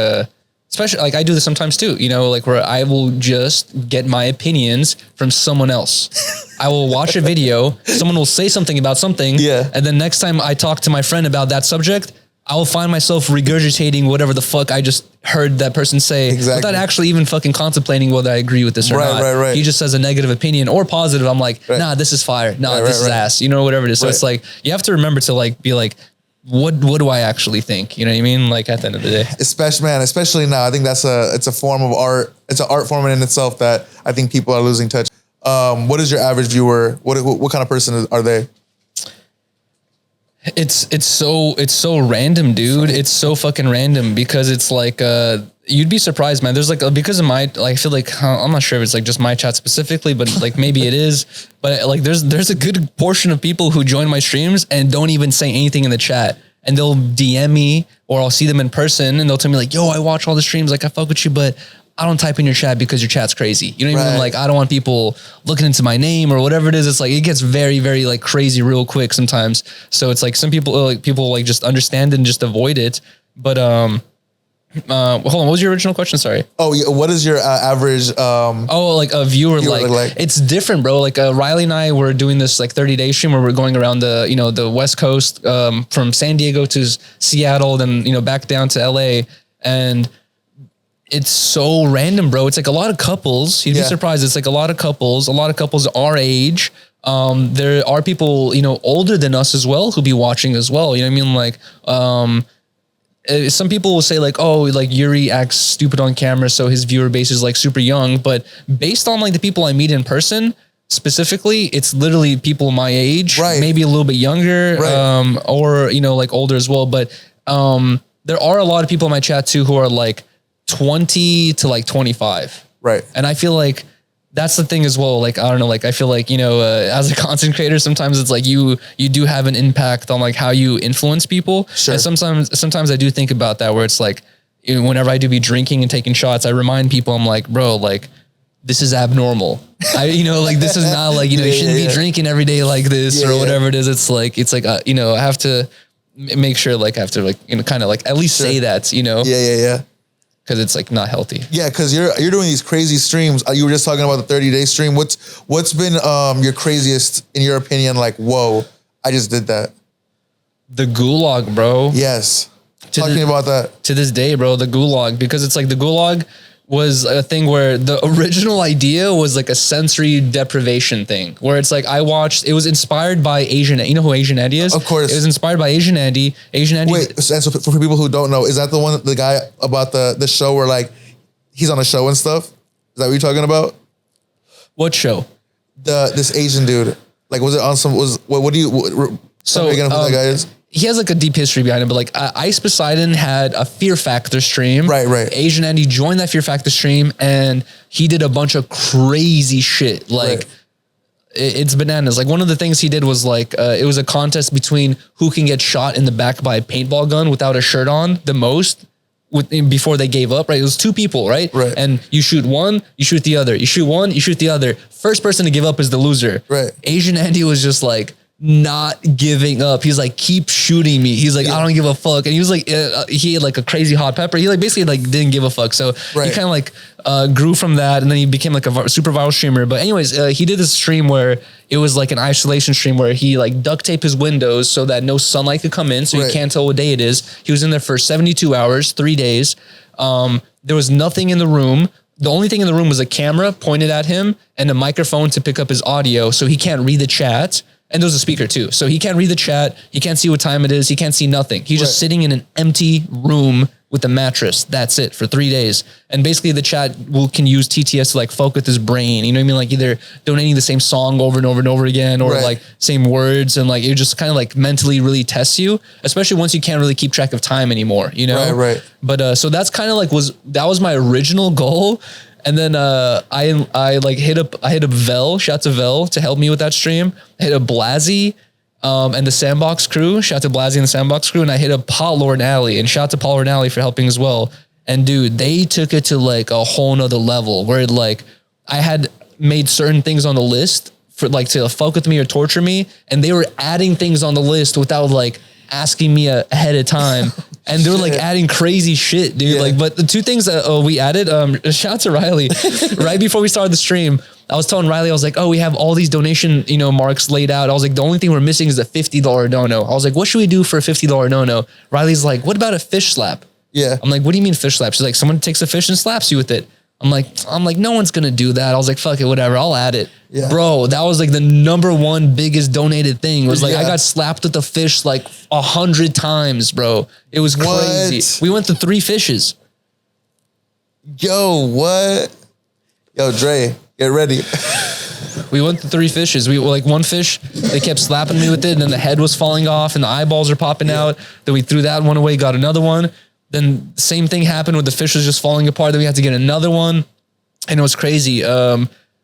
especially like I do this sometimes too, like where I will just get my opinions from someone else. I will watch a video, someone will say something about something. Yeah. And then next time I talk to my friend about that subject, I will find myself regurgitating whatever the fuck I just heard that person say without actually even fucking contemplating whether I agree with this or not. Right. He just says a negative opinion or positive. I'm like, nah, this is fire. Nah, this is ass. Whatever it is. So it's like, you have to remember to like, be like, what do I actually think? You know what I mean? Like at the end of the day. Especially now, I think it's a form of art. It's an art form in itself that I think people are losing touch. What is your average viewer? What kind of person are they? It's so random, dude. It's so fucking random because it's like, you'd be surprised, man. There's like, because of my, like, I feel like, I'm not sure if it's like just my chat specifically, but like maybe it is, but like there's a good portion of people who join my streams and don't even say anything in the chat, and they'll DM me or I'll see them in person and they'll tell me like, yo, I watch all the streams. Like I fuck with you, but I don't type in your chat because your chat's crazy. You know what I mean? Like I don't want people looking into my name or whatever it is. It's like, it gets very, very like crazy real quick sometimes. So it's like some people like just understand it and just avoid it. But, hold on. What was your original question? Sorry. Oh, yeah. What is your average? Like a viewer like it's different, bro. Like Riley and I were doing this like 30-day stream where we're going around the West Coast, from San Diego to Seattle, then, back down to LA. And it's so random, bro. It's like a lot of couples. You'd be surprised. It's like a lot of couples our age. There are people, older than us as well who be watching as well. You know what I mean? Like, some people will say like, oh, like Yuriy acts stupid on camera, so his viewer base is like super young. But based on like the people I meet in person, specifically, it's literally people my age, maybe a little bit younger, or like older as well. But there are a lot of people in my chat too who are like 20 to like 25. Right. And I feel like that's the thing as well. Like, I don't know, like I feel like, as a content creator, sometimes it's like you do have an impact on like how you influence people. Sure. And sometimes I do think about that, where it's like, whenever I do be drinking and taking shots, I remind people, I'm like, bro, like this is abnormal. Like this is not like, you shouldn't be drinking every day like this or whatever it is. It's like, I have to make sure like I have to like, kind of like at least say that, Yeah. Because it's like not healthy. Yeah, because you're doing these crazy streams. You were just talking about the 30-day stream. What's been your craziest, in your opinion? Like, whoa, I just did that. The gulag, bro. Yes. Talk to me about that. To this day, bro, the gulag, because it's like the gulag. was a thing where the original idea was like a sensory deprivation thing, where it's like it was inspired by Asian. You know who Asian Andy is? Of course. It was inspired by Asian Andy. Wait, and so for people who don't know, is that the guy about the show where like he's on a show and stuff? Is that what you're talking about? What show? This Asian dude. Like, was it on some, what do you, so again, who that guy is? He has like a deep history behind him, but like Ice Poseidon had a Fear Factor stream. Right. Asian Andy joined that Fear Factor stream and he did a bunch of crazy shit. Like it's bananas. Like one of the things he did was like, it was a contest between who can get shot in the back by a paintball gun without a shirt on the most before they gave up, right? It was two people, right? And you shoot one, you shoot the other. You shoot one, you shoot the other. First person to give up is the loser. Right. Asian Andy was just like, not giving up. He's like, keep shooting me. He's like, I don't give a fuck. And he was like, he had like a crazy hot pepper. He like basically like didn't give a fuck. So he kind of like grew from that, and then he became like a super viral streamer. But anyways, he did this stream where it was like an isolation stream where he like duct taped his windows so that no sunlight could come in, so you can't tell what day it is. He was in there for 72 hours, 3 days. There was nothing in the room. The only thing in the room was a camera pointed at him and a microphone to pick up his audio, so he can't read the chat. And there's a speaker too. So he can't read the chat. He can't see what time it is. He can't see nothing. He's just sitting in an empty room with a mattress. That's it for 3 days. And basically the chat can use TTS to like fuck with his brain. You know what I mean? Like either donating the same song over and over and over again, or like same words. And like, it just kind of like mentally really tests you, especially once you can't really keep track of time anymore, you know? Right. But, so that's kind of like that was my original goal. And then I hit up Vel, shout out to Vel to help me with that stream. I hit up Blasi and the Sandbox crew, shout out to Blasi and the Sandbox crew. And I hit up Paul Lord and Alley, and shout out to Paul Lord and Alley for helping as well. And dude, they took it to like a whole nother level where like I had made certain things on the list for like to fuck with me or torture me, and they were adding things on the list without like asking me ahead of time. And they were like adding crazy shit, dude. Like, but the two things that we added, shout out to Riley, right before we started the stream, I was telling Riley, I was like, oh, we have all these donation, marks laid out. I was like, the only thing we're missing is a $50 dono. I was like, what should we do for a $50 dono? Riley's like, what about a fish slap? Yeah. I'm like, what do you mean fish slap? She's like, someone takes a fish and slaps you with it. I'm like, no one's going to do that. I was like, fuck it, whatever. I'll add it. Yeah. Bro, that was like the number one biggest donated thing. It was like, I got slapped with the fish like 100 times, bro. It was crazy. We went to 3 fishes. Yo, what? Yo, Dre, get ready. We went to 3 fishes. We were like one fish, they kept slapping me with it, and then the head was falling off and the eyeballs are popping out. Then we threw that one away, got another one. Then same thing happened with the fish was just falling apart. Then we had to get another one, and it was crazy.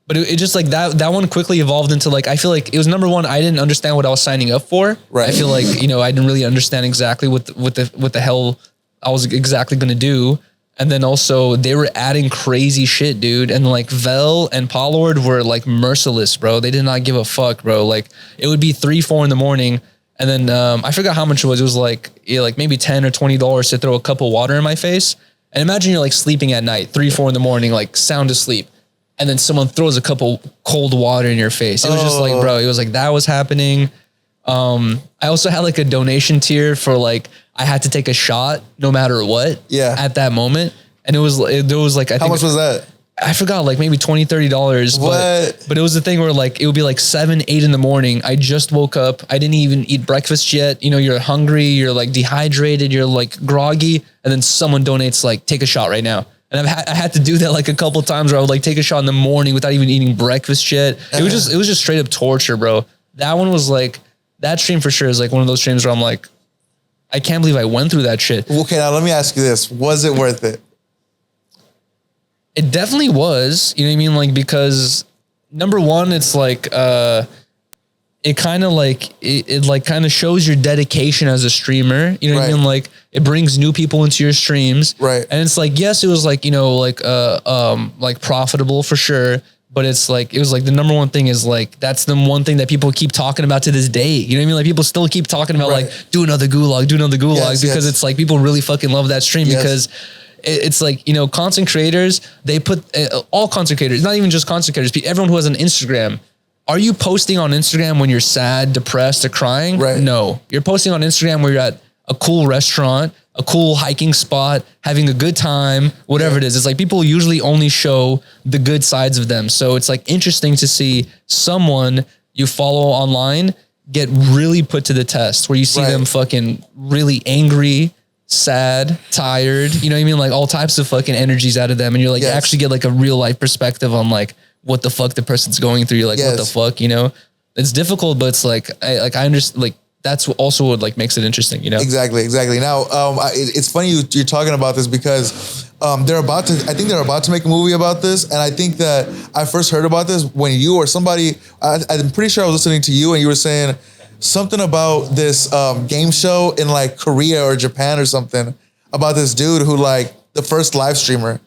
But it just like that one quickly evolved into like, I feel like it was number one, I didn't understand what I was signing up for. Right. I feel like, I didn't really understand exactly what the hell I was exactly going to do. And then also they were adding crazy shit, dude. And like Vel and Pollard were like merciless, bro. They did not give a fuck, bro. Like it would be 3-4 in the morning. And then I forgot how much it was. It was like maybe $10 or $20 to throw a cup of water in my face. And imagine you're like sleeping at night, 3-4 in the morning, like sound asleep. And then someone throws a cup of cold water in your face. It was just like, bro, it was like that was happening. I also had like a donation tier for like, I had to take a shot no matter what at that moment. And there was like, I think. How much was that? I forgot, like maybe $20, $30. But it was the thing where like, it would be like 7, 8 in the morning. I just woke up. I didn't even eat breakfast yet. You're hungry, you're like dehydrated, you're like groggy. And then someone donates like, take a shot right now. And I had to do that like a couple times where I would like take a shot in the morning without even eating breakfast yet. It was just straight up torture, bro. That one was like, that stream for sure is like one of those streams where I'm like, I can't believe I went through that shit. Okay, now let me ask you this. Was it worth it? It definitely was, you know what I mean? Like, because number one, it's like, it kind of like, it like kind of shows your dedication as a streamer. You know what I mean? Like it brings new people into your streams. Right. And it's like, yes, it was like, like profitable for sure. But it's like, it was like the number one thing is like, that's the one thing that people keep talking about to this day. You know what I mean? Like people still keep talking about like, do another gulag because it's like, people really fucking love that stream because it's like, content creators, they put all content creators, not even just content creators, everyone who has an Instagram. Are you posting on Instagram when you're sad, depressed, or crying? Right. No. You're posting on Instagram where you're at a cool restaurant, a cool hiking spot, having a good time, whatever it is. It's like people usually only show the good sides of them. So it's like interesting to see someone you follow online get really put to the test, where you see them fucking really angry, sad, tired, you know what I mean? Like all types of fucking energies out of them. And you're like, you actually get like a real life perspective on like what the fuck the person's going through. You're like, what the fuck, you know? It's difficult, but it's like, I understand, like, that's also what like makes it interesting, you know? Exactly. Now, it's funny you're talking about this because I think they're about to make a movie about this. And I think that I first heard about this when you or somebody, I'm pretty sure I was listening to you and you were saying something about this game show in like Korea or Japan or something about this dude who like the first live streamer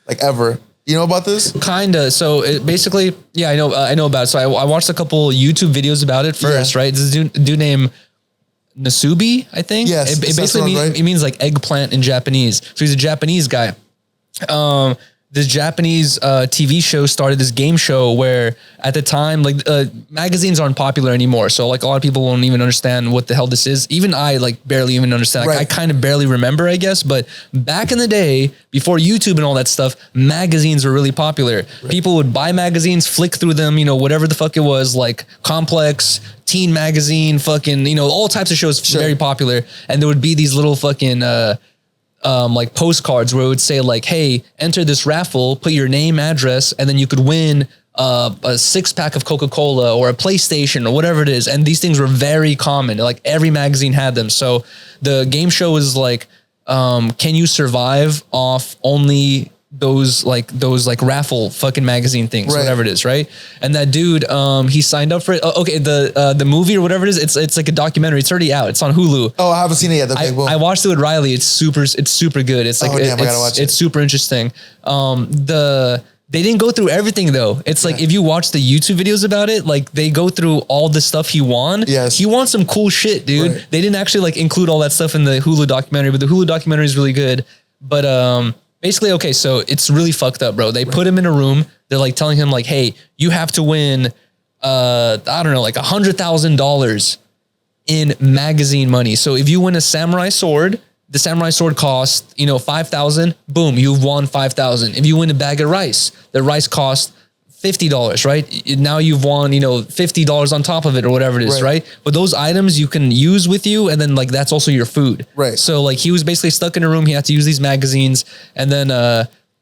like ever. You know about this? Kinda. So it basically, yeah, I know about it. So I watched a couple YouTube videos about it first, right? This dude named Nasubi, I think. Yes. It basically it means like eggplant in Japanese. So he's a Japanese guy. This Japanese TV show started this game show where at the time, like magazines aren't popular anymore. So like a lot of people won't even understand what the hell this is. Even I like barely even understand. Like I kind of barely remember, I guess. But back in the day, before YouTube and all that stuff, magazines were really popular. People would buy magazines, flick through them, you know, whatever the fuck it was, like Complex, Teen Magazine, fucking, you know, all types of shows, very popular. And there would be these little fucking like postcards where it would say like, hey, enter this raffle, put your name, address, and then you could win a 6-pack of Coca-Cola or a PlayStation or whatever it is. And these things were very common. Like every magazine had them. So the game show was like, can you survive off only those raffle fucking magazine things, whatever it is, right? And that dude, he signed up for it. Okay, the movie or whatever it is, it's like a documentary. It's already out. It's on Hulu. Oh, I haven't seen it yet. Okay, I watched it with Riley. It's super good. It's like I gotta watch it. It's super interesting. They didn't go through everything though. It's like if you watch the YouTube videos about it, like they go through all the stuff he won. Yes. He won some cool shit, dude. They didn't actually like include all that stuff in the Hulu documentary, but the Hulu documentary is really good. But basically, okay, so it's really fucked up, bro. They put him in a room. They're like telling him like, hey, you have to win, I don't know, like $100,000 in magazine money. So if you win a samurai sword, the samurai sword costs, you know, 5,000, boom, you've won 5,000. If you win a bag of rice, the rice costs $50, right? Now you've won, you know, $50 on top of it or whatever it is, right? But those items you can use with you, and then like that's also your food. Right. So like he was basically stuck in a room. He had to use these magazines, and then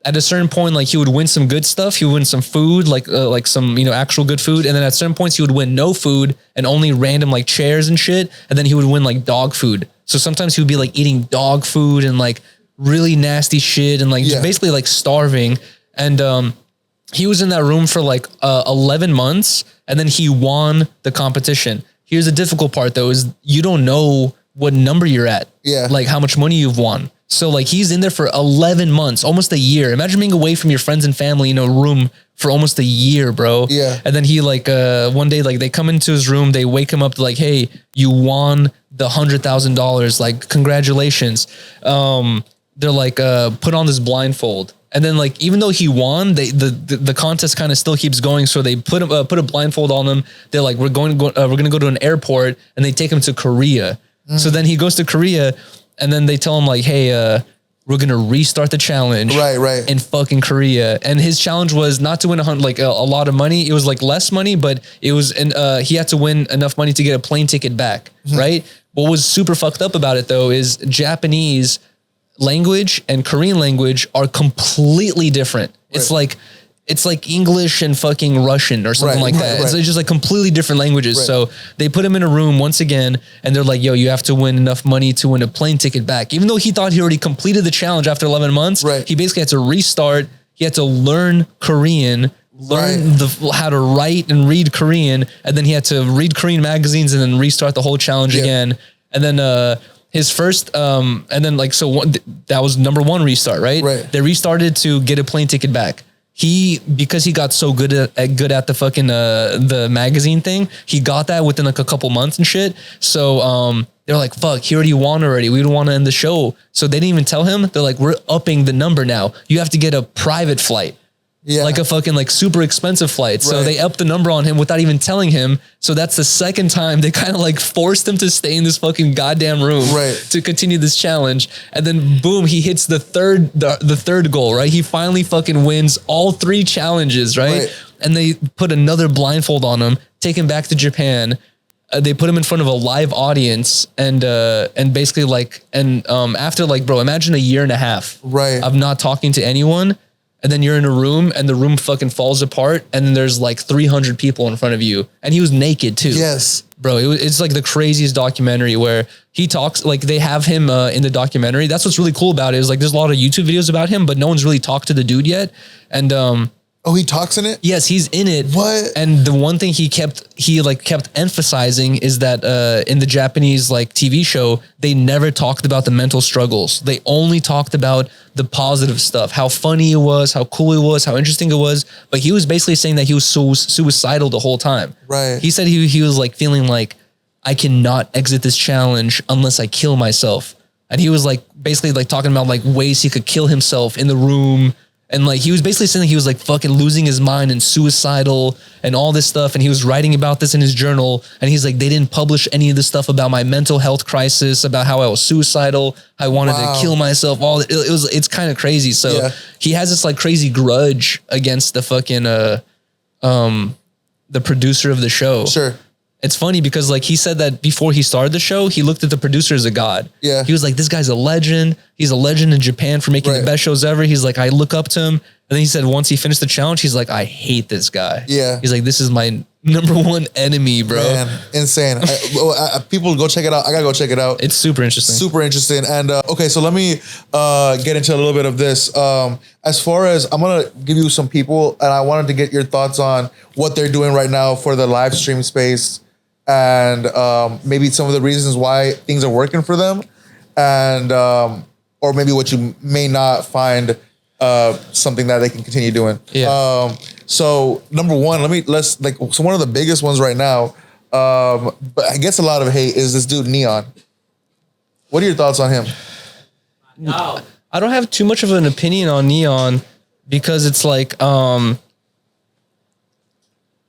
at a certain point, like he would win some good stuff. He would win some food, like some, you know, actual good food. And then at certain points he would win no food and only random like chairs and shit. And then he would win like dog food. So sometimes he would be like eating dog food and like really nasty shit and like just basically like starving. And he was in that room for like 11 months, and then he won the competition. Here's the difficult part though, is you don't know what number you're at. Yeah. Like how much money you've won. So like he's in there for 11 months, almost a year. Imagine being away from your friends and family in a room for almost a year, bro. Yeah. And then he like one day, like they come into his room, they wake him up to like, hey, you won the $100,000. Like, congratulations. They're like, put on this blindfold. And then like, even though he won, the contest kind of still keeps going. So they put a blindfold on him. They're like, we're going to go to an airport, and they take him to Korea. So then he goes to Korea, and then they tell him like, hey, we're going to restart the challenge in fucking Korea. And his challenge was not to win a lot of money. It was like less money, but it was, he had to win enough money to get a plane ticket back. Right. What was super fucked up about it though, is Japanese language and Korean language are completely different. It's like English and fucking Russian or something like that. It's just like completely different languages. So they put him in a room once again, and they're like, yo, you have to win enough money to win a plane ticket back. Even though he thought he already completed the challenge after 11 months, he basically had to restart. He had to learn Korean, learn how to write and read Korean, and then he had to read Korean magazines and then restart the whole challenge again. And then his first, and then like, so that was number one restart, right? They restarted to get a plane ticket back. Because he got so good at the fucking, the magazine thing, he got that within like a couple months and shit. So, they're like, fuck, he already won already. We don't want to end the show. So they didn't even tell him. They're like, we're upping the number now. You have to get a private flight. like a fucking like super expensive flight. So they upped the number on him without even telling him. So that's the second time they kind of like forced him to stay in this fucking goddamn room to continue this challenge. And then boom, he hits the third goal, right? He finally fucking wins all 3 challenges, right? And they put another blindfold on him, take him back to Japan. They put him in front of a live audience and basically like, after like, bro, imagine a year and a half of not talking to anyone. And then you're in a room and the room fucking falls apart. And then there's like 300 people in front of you. And he was naked too. Yes. Bro, it's like the craziest documentary where he talks, like they have him in the documentary. That's what's really cool about it is like, there's a lot of YouTube videos about him, but no one's really talked to the dude yet. And, oh, he talks in it? Yes, he's in it. What? And the one thing he kept emphasizing is that in the Japanese like TV show, they never talked about the mental struggles. They only talked about the positive stuff, how funny it was, how cool it was, how interesting it was. But he was basically saying that he was so suicidal the whole time. Right. He said he was like feeling like I cannot exit this challenge unless I kill myself. And he was like basically like talking about like ways he could kill himself in the room. And like, he was basically saying he was like fucking losing his mind and suicidal and all this stuff. And he was writing about this in his journal. And he's like, they didn't publish any of the stuff about my mental health crisis, about how I was suicidal. I wanted to kill myself. It's kind of crazy. So he has this like crazy grudge against the fucking, the producer of the show. Sure. It's funny because like he said that before he started the show, he looked at the producer as a god. Yeah. He was like, this guy's a legend. He's a legend in Japan for making the best shows ever. He's like, I look up to him. And then he said, once he finished the challenge, he's like, I hate this guy. Yeah. He's like, this is my #1 enemy, bro. Man, insane. People go check it out. I gotta go check it out. It's super interesting. Super interesting. And okay, so let me get into a little bit of this. As far as I'm gonna give you some people, and I wanted to get your thoughts on what they're doing right now for the live stream space. And maybe some of the reasons why things are working for them, and or maybe what you may not find something that they can continue doing. Yeah. So #1, so one of the biggest ones right now, but I guess a lot of hate is this dude Neon. What are your thoughts on him? No, I don't have too much of an opinion on Neon because it's like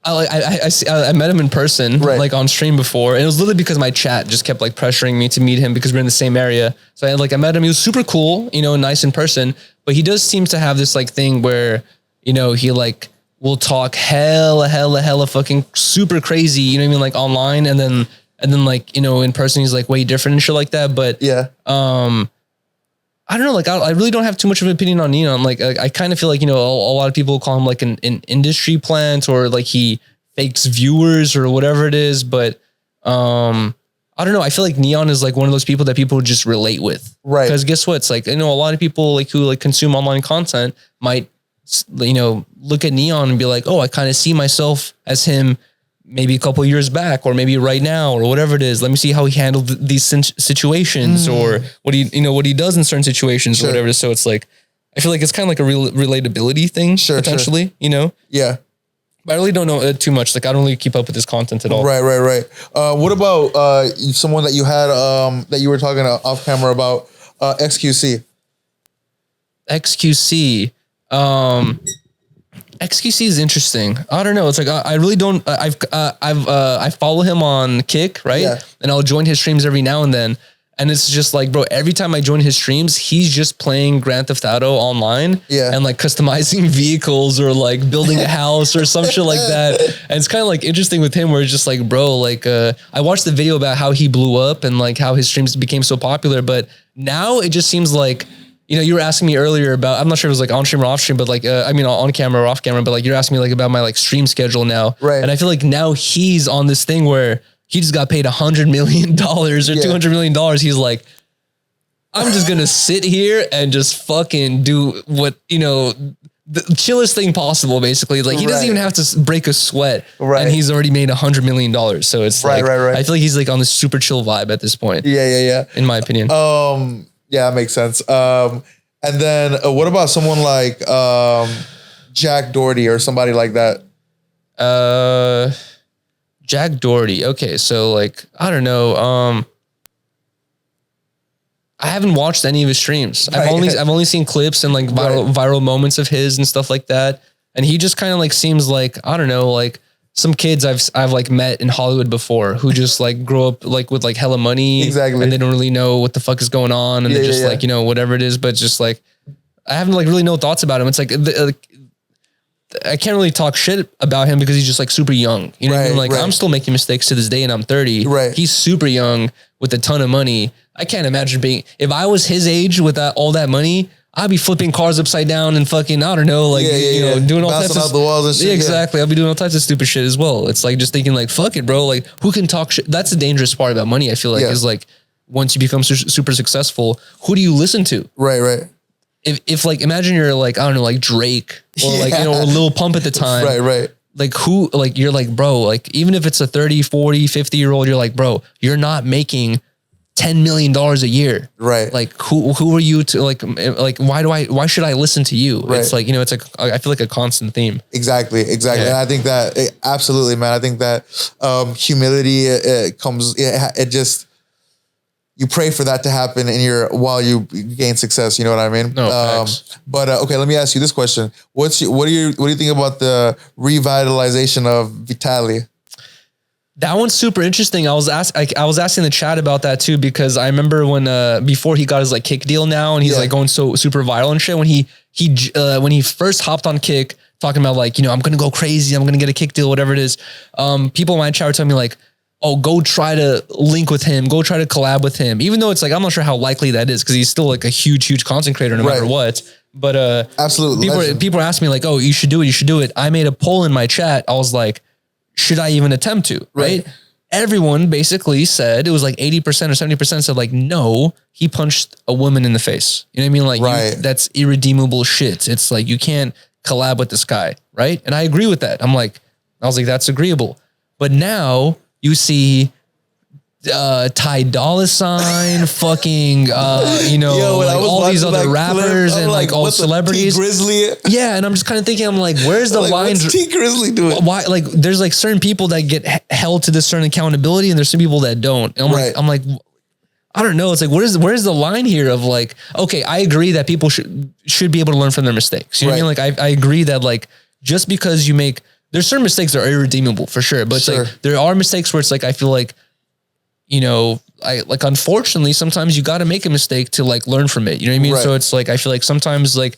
I met him in person, like on stream before. And it was literally because my chat just kept like pressuring me to meet him because we're in the same area. So I met him. He was super cool, nice in person, but he does seem to have this like thing where, he like will talk hella fucking super crazy, you know what I mean? Like online. And then like, in person, he's like way different and shit like that. But I don't know, like I really don't have too much of an opinion on Neon. Like I kind of feel like, a lot of people call him like an industry plant or like he fakes viewers or whatever it is. But I don't know. I feel like Neon is like one of those people that people just relate with. Right. Because guess what? It's like, a lot of people like who like consume online content might, look at Neon and be like, oh, I kind of see myself as him maybe a couple of years back, or maybe right now, or whatever it is. Let me see how he handled these situations, or what he does in certain situations, or whatever it is. So it's like, I feel like it's kind of like a real relatability thing, potentially, Yeah. But I really don't know too much. Like, I don't really keep up with this content at all. Right. What about someone that you had that you were talking off camera about, XQC? XQC. XQC is interesting. I don't know. It's like, I really don't, I follow him on Kick, right? Yeah. And I'll join his streams every now and then. And it's just like, bro, every time I join his streams, he's just playing Grand Theft Auto online and like customizing vehicles or like building a house or some shit like that. And it's kind of like interesting with him where it's just like, bro, like, I watched the video about how he blew up and like how his streams became so popular. But now it just seems like, you were asking me earlier about, I'm not sure if it was like on stream or off stream, but like, on camera or off camera, but like you're asking me like about my like stream schedule now. Right. And I feel like now he's on this thing where he just got paid $100 million or $200 million. He's like, I'm just going to sit here and just fucking do what, the chillest thing possible, basically. Like he doesn't even have to break a sweat. Right. And he's already made $100 million. So it's like, I feel like he's like on this super chill vibe at this point. Yeah. In my opinion. Yeah, that makes sense. And then what about someone like Jack Doherty or somebody like that? Jack Doherty. Okay, so like, I don't know. I haven't watched any of his streams. I've only seen clips and like viral moments of his and stuff like that. And he just kind of like seems like, I don't know, like some kids I've like met in Hollywood before who just like grow up like with like hella money. Exactly. And they don't really know what the fuck is going on. And they're just like, you know, whatever it is, but just like, I haven't like really no thoughts about him. It's like, I can't really talk shit about him because he's just like super young. You know what I mean? Like I'm still making mistakes to this day and I'm 30. Right. He's super young with a ton of money. I can't imagine if I was his age with all that money, I'd be flipping cars upside down and fucking, I don't know, like, you know, doing all types of the walls and shit. Yeah, exactly. I'll be doing all types of stupid shit as well. It's like just thinking like, fuck it, bro. Like who can talk shit? That's the dangerous part about money. I feel like is like, once you become super successful, who do you listen to? Right. If like, imagine you're like, I don't know, like Drake or like, you know, or Lil Pump at the time. Right. Like who, like, you're like, bro, like even if it's a 30, 40, 50-year-old, you're like, bro, you're not making $10 million a year. Right. Like who are you to like why should I listen to you? Right. It's like, you know, it's like, I feel like a constant theme. Exactly. Yeah. And I think that absolutely, man. I think that humility, it just, you pray for that to happen while you gain success. You know what I mean? No, but okay, let me ask you this question. What do you think about the revitalization of Vitaly? That one's super interesting. I was asking the chat about that too, because I remember when before he got his like Kick deal now, and he's like going so super viral and shit. When he first hopped on Kick, talking about like, you know, I'm gonna go crazy, I'm gonna get a Kick deal, whatever it is. People in my chat were telling me like, oh, go try to link with him, go try to collab with him. Even though it's like, I'm not sure how likely that is because he's still like a huge content creator no matter what. But absolutely, people are asking me like, oh, you should do it. I made a poll in my chat. I was like, should I even attempt to? Right. Everyone basically said, it was like 80% or 70% said like, no, he punched a woman in the face. You know what I mean? Like that's irredeemable shit. It's like, you can't collab with this guy. Right. And I agree with that. I was like, that's agreeable. But now you see Ty Dolla $ign, fucking, you know, like all these other rappers and like all celebrities. Grizzly. Yeah. And I'm just kind of thinking, I'm like, where's the line? What's T Grizzly doing? Why? Like, there's like certain people that get held to this certain accountability and there's some people that don't. And I'm like, I don't know. It's like, where's the line here of like, okay, I agree that people should be able to learn from their mistakes. You know what I mean? Like, I agree that like, just because you make, there's certain mistakes that are irredeemable for sure. But it's like, there are mistakes where it's like, I feel like, you know, unfortunately, sometimes you got to make a mistake to like learn from it. You know what I mean? So it's like, I feel like sometimes like,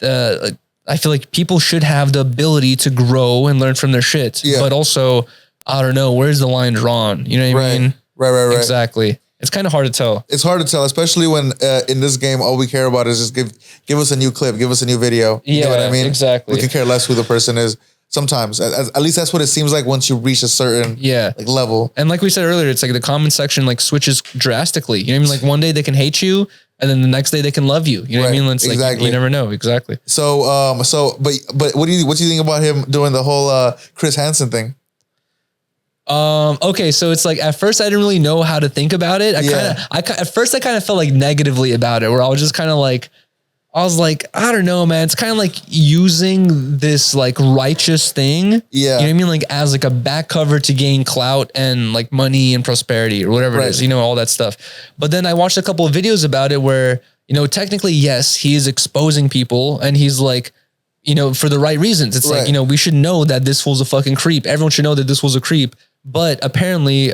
I feel like people should have the ability to grow and learn from their shit. Yeah. But also, I don't know, where's the line drawn? You know what I mean? Right. Exactly. It's kind of hard to tell. It's hard to tell, especially when in this game, all we care about is just give us a new clip, give us a new video. You know what I mean? Exactly. We can care less who the person is. Sometimes, at least that's what it seems like once you reach a certain like level. And like we said earlier, it's like the comment section like switches drastically. You know what I mean? Like one day they can hate you, and then the next day they can love you. You know what I mean? It's like you never know. Exactly. So but what do you think about him doing the whole Chris Hansen thing? Okay, so it's like at first I didn't really know how to think about it. At first I kind of felt like negatively about it, where I was just kind of like, I was like, I don't know, man. It's kind of like using this like righteous thing. Yeah. You know what I mean? Like as like a back cover to gain clout and like money and prosperity or whatever it is, you know, all that stuff. But then I watched a couple of videos about it where, you know, technically, yes, he is exposing people and he's like, you know, for the right reasons. It's like, you know, we should know that this fool's a fucking creep. Everyone should know that this was a creep. But apparently,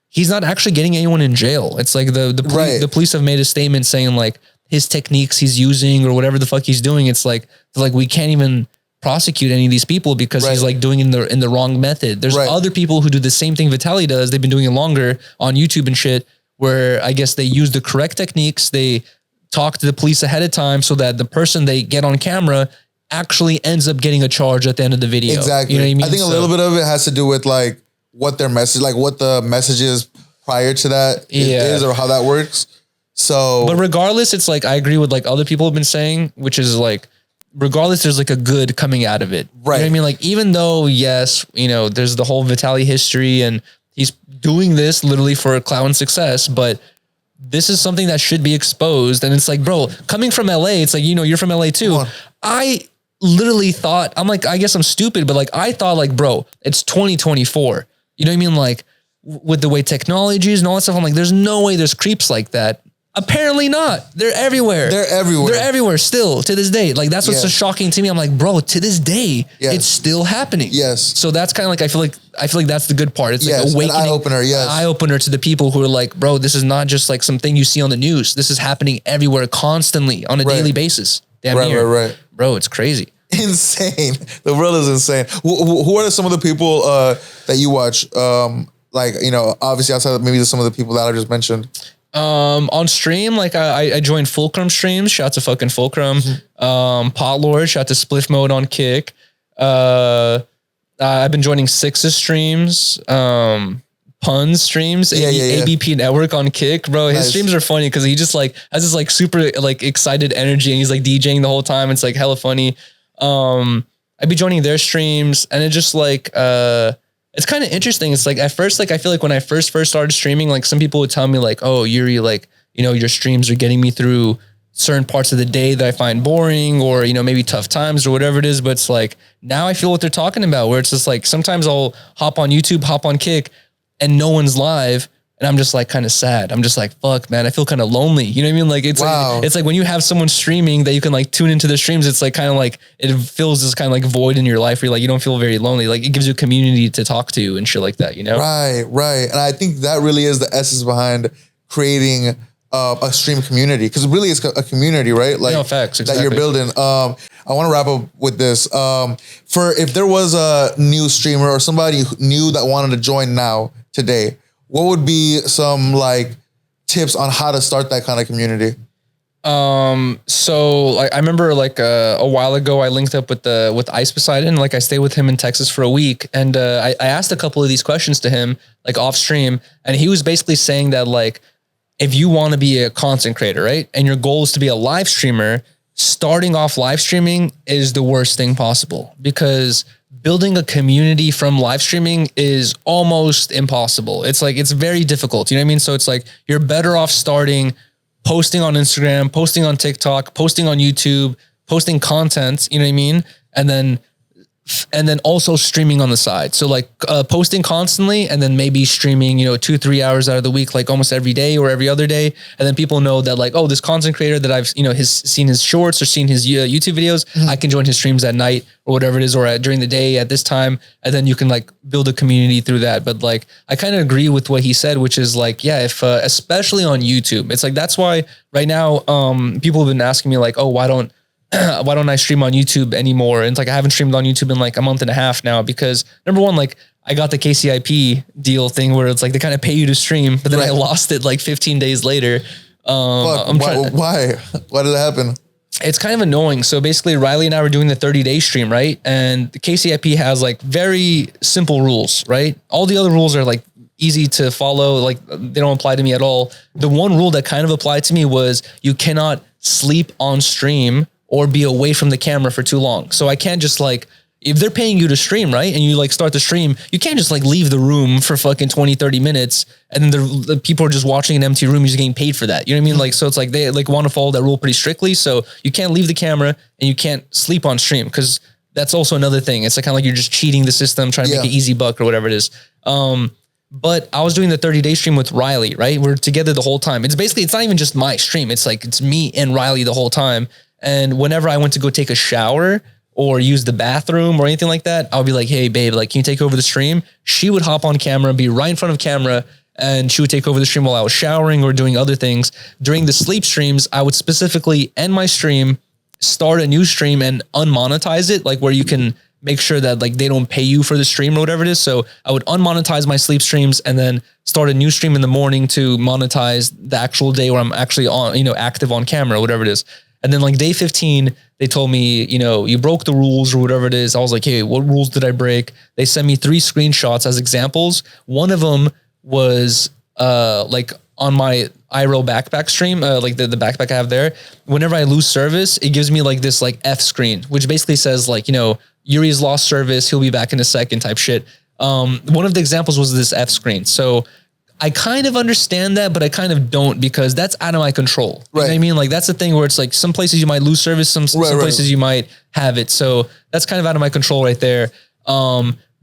he's not actually getting anyone in jail. It's like the police have made a statement saying like, his techniques he's using or whatever the fuck he's doing, it's like we can't even prosecute any of these people because he's like doing it in the wrong method. There's other people who do the same thing Vitaly does. They've been doing it longer on YouTube and shit, where I guess they use the correct techniques. They talk to the police ahead of time so that the person they get on camera actually ends up getting a charge at the end of the video. Exactly. You know what I mean? I think a little bit of it has to do with like what their message, like what the message is prior to that is or how that works. So, but regardless, it's like, I agree with like other people have been saying, which is like, regardless, there's like a good coming out of it. Right. You know what I mean? Like, even though, yes, you know, there's the whole Vitaly history and he's doing this literally for clout and success, but this is something that should be exposed. And it's like, bro, coming from LA, it's like, you know, you're from LA too. I literally thought, I'm like, I guess I'm stupid, but like, I thought like, bro, it's 2024. You know what I mean? Like with the way technology is and all that stuff, I'm like, there's no way there's creeps like that. Apparently not. They're everywhere. They're everywhere. They're everywhere still to this day. Like that's what's so shocking to me. I'm like, bro, to this day, it's still happening. Yes. So that's kind of like I feel like that's the good part. It's like awakening, an eye opener. Yes, eye opener to the people who are like, bro, this is not just like something you see on the news. This is happening everywhere, constantly on a daily basis. Damn near. Right. Bro, it's crazy. Insane. The world is insane. Who are some of the people that you watch? Like, you know, obviously outside of maybe some of the people that I just mentioned. On stream, like I joined Fulcrum streams. Shout out to fucking Fulcrum. Pot Lord. Shout out to Spliff Mode on Kick. I've been joining Six's streams. Puns streams. ABP Network on Kick, bro. His streams are funny because he just like has this like super like excited energy and he's like DJing the whole time. It's like hella funny. I'd be joining their streams and it just like it's kind of interesting. It's like at first, like I feel like when I first started streaming, like some people would tell me like, oh, Yuriy, like, you know, your streams are getting me through certain parts of the day that I find boring or, you know, maybe tough times or whatever it is. But it's like, now I feel what they're talking about where it's just like, sometimes I'll hop on YouTube, hop on Kick and no one's live. And I'm just like kind of sad. I'm just like, fuck, man, I feel kind of lonely. You know what I mean? Like, it's like when you have someone streaming that you can like tune into their streams, it's like kind of like, it fills this kind of like void in your life where you're like, you don't feel very lonely. Like it gives you a community to talk to and shit like that, you know? Right. And I think that really is the essence behind creating a stream community. Cause really it's a community, right? Like facts, exactly. that you're building. I want to wrap up with this. For if there was a new streamer or somebody new that wanted to join now today, what would be some like tips on how to start that kind of community? So like I remember like a while ago I linked up with Ice Poseidon. Like I stayed with him in Texas for a week and I asked a couple of these questions to him like off stream and he was basically saying that like if you want to be a content creator, right? And your goal is to be a live streamer, starting off live streaming is the worst thing possible because building a community from live streaming is almost impossible. It's like, it's very difficult. You know what I mean? So it's like, you're better off starting posting on Instagram, posting on TikTok, posting on YouTube, posting content, you know what I mean? And then also streaming on the side. So like posting constantly and then maybe streaming, you know, 2-3 hours out of the week, like almost every day or every other day. And then people know that like, oh, this content creator that I've, you know, has seen his shorts or seen his YouTube videos, I can join his streams at night or whatever it is, or during the day at this time. And then you can like build a community through that. But like, I kind of agree with what he said, which is like, yeah, if, especially on YouTube, it's like, that's why right now, people have been asking me like, oh, why don't I stream on YouTube anymore? And it's like, I haven't streamed on YouTube in like a month and a half now because number one, like I got the KCIP deal thing where it's like, they kind of pay you to stream, but then I lost it like 15 days later. Why did it happen? It's kind of annoying. So basically Riley and I were doing the 30-day stream, right? And the KCIP has like very simple rules, right? All the other rules are like easy to follow. Like they don't apply to me at all. The one rule that kind of applied to me was you cannot sleep on stream or be away from the camera for too long. So I can't just like, if they're paying you to stream, right? And you like start the stream, you can't just like leave the room for fucking 20-30 minutes. And then the people are just watching an empty room. You're just getting paid for that. You know what I mean? Like, so it's like, they like want to follow that rule pretty strictly. So you can't leave the camera and you can't sleep on stream. Cause that's also another thing. It's like kind of like you're just cheating the system, trying to make an easy buck or whatever it is. But I was doing the 30-day stream with Riley, right? We're together the whole time. It's basically, it's not even just my stream. It's like, it's me and Riley the whole time. And whenever I went to go take a shower or use the bathroom or anything like that, I'll be like, hey babe, like, can you take over the stream? She would hop on camera, be right in front of camera, and she would take over the stream while I was showering or doing other things. During the sleep streams, I would specifically end my stream, start a new stream and unmonetize it, like where you can make sure that like they don't pay you for the stream or whatever it is. So I would unmonetize my sleep streams and then start a new stream in the morning to monetize the actual day where I'm actually on, you know, active on camera or whatever it is. And then like day 15, they told me, you know, you broke the rules or whatever it is. I was like, hey, what rules did I break? They sent me 3 screenshots as examples. One of them was like on my IRL backpack stream, like the backpack I have there. Whenever I lose service, it gives me like this like F screen, which basically says like, you know, Yuri's lost service. He'll be back in a second type shit. One of the examples was this F screen. So I kind of understand that, but I kind of don't because that's out of my control. You know what I mean? Like that's the thing where it's like some places you might lose service, some places you might have it. So that's kind of out of my control right there.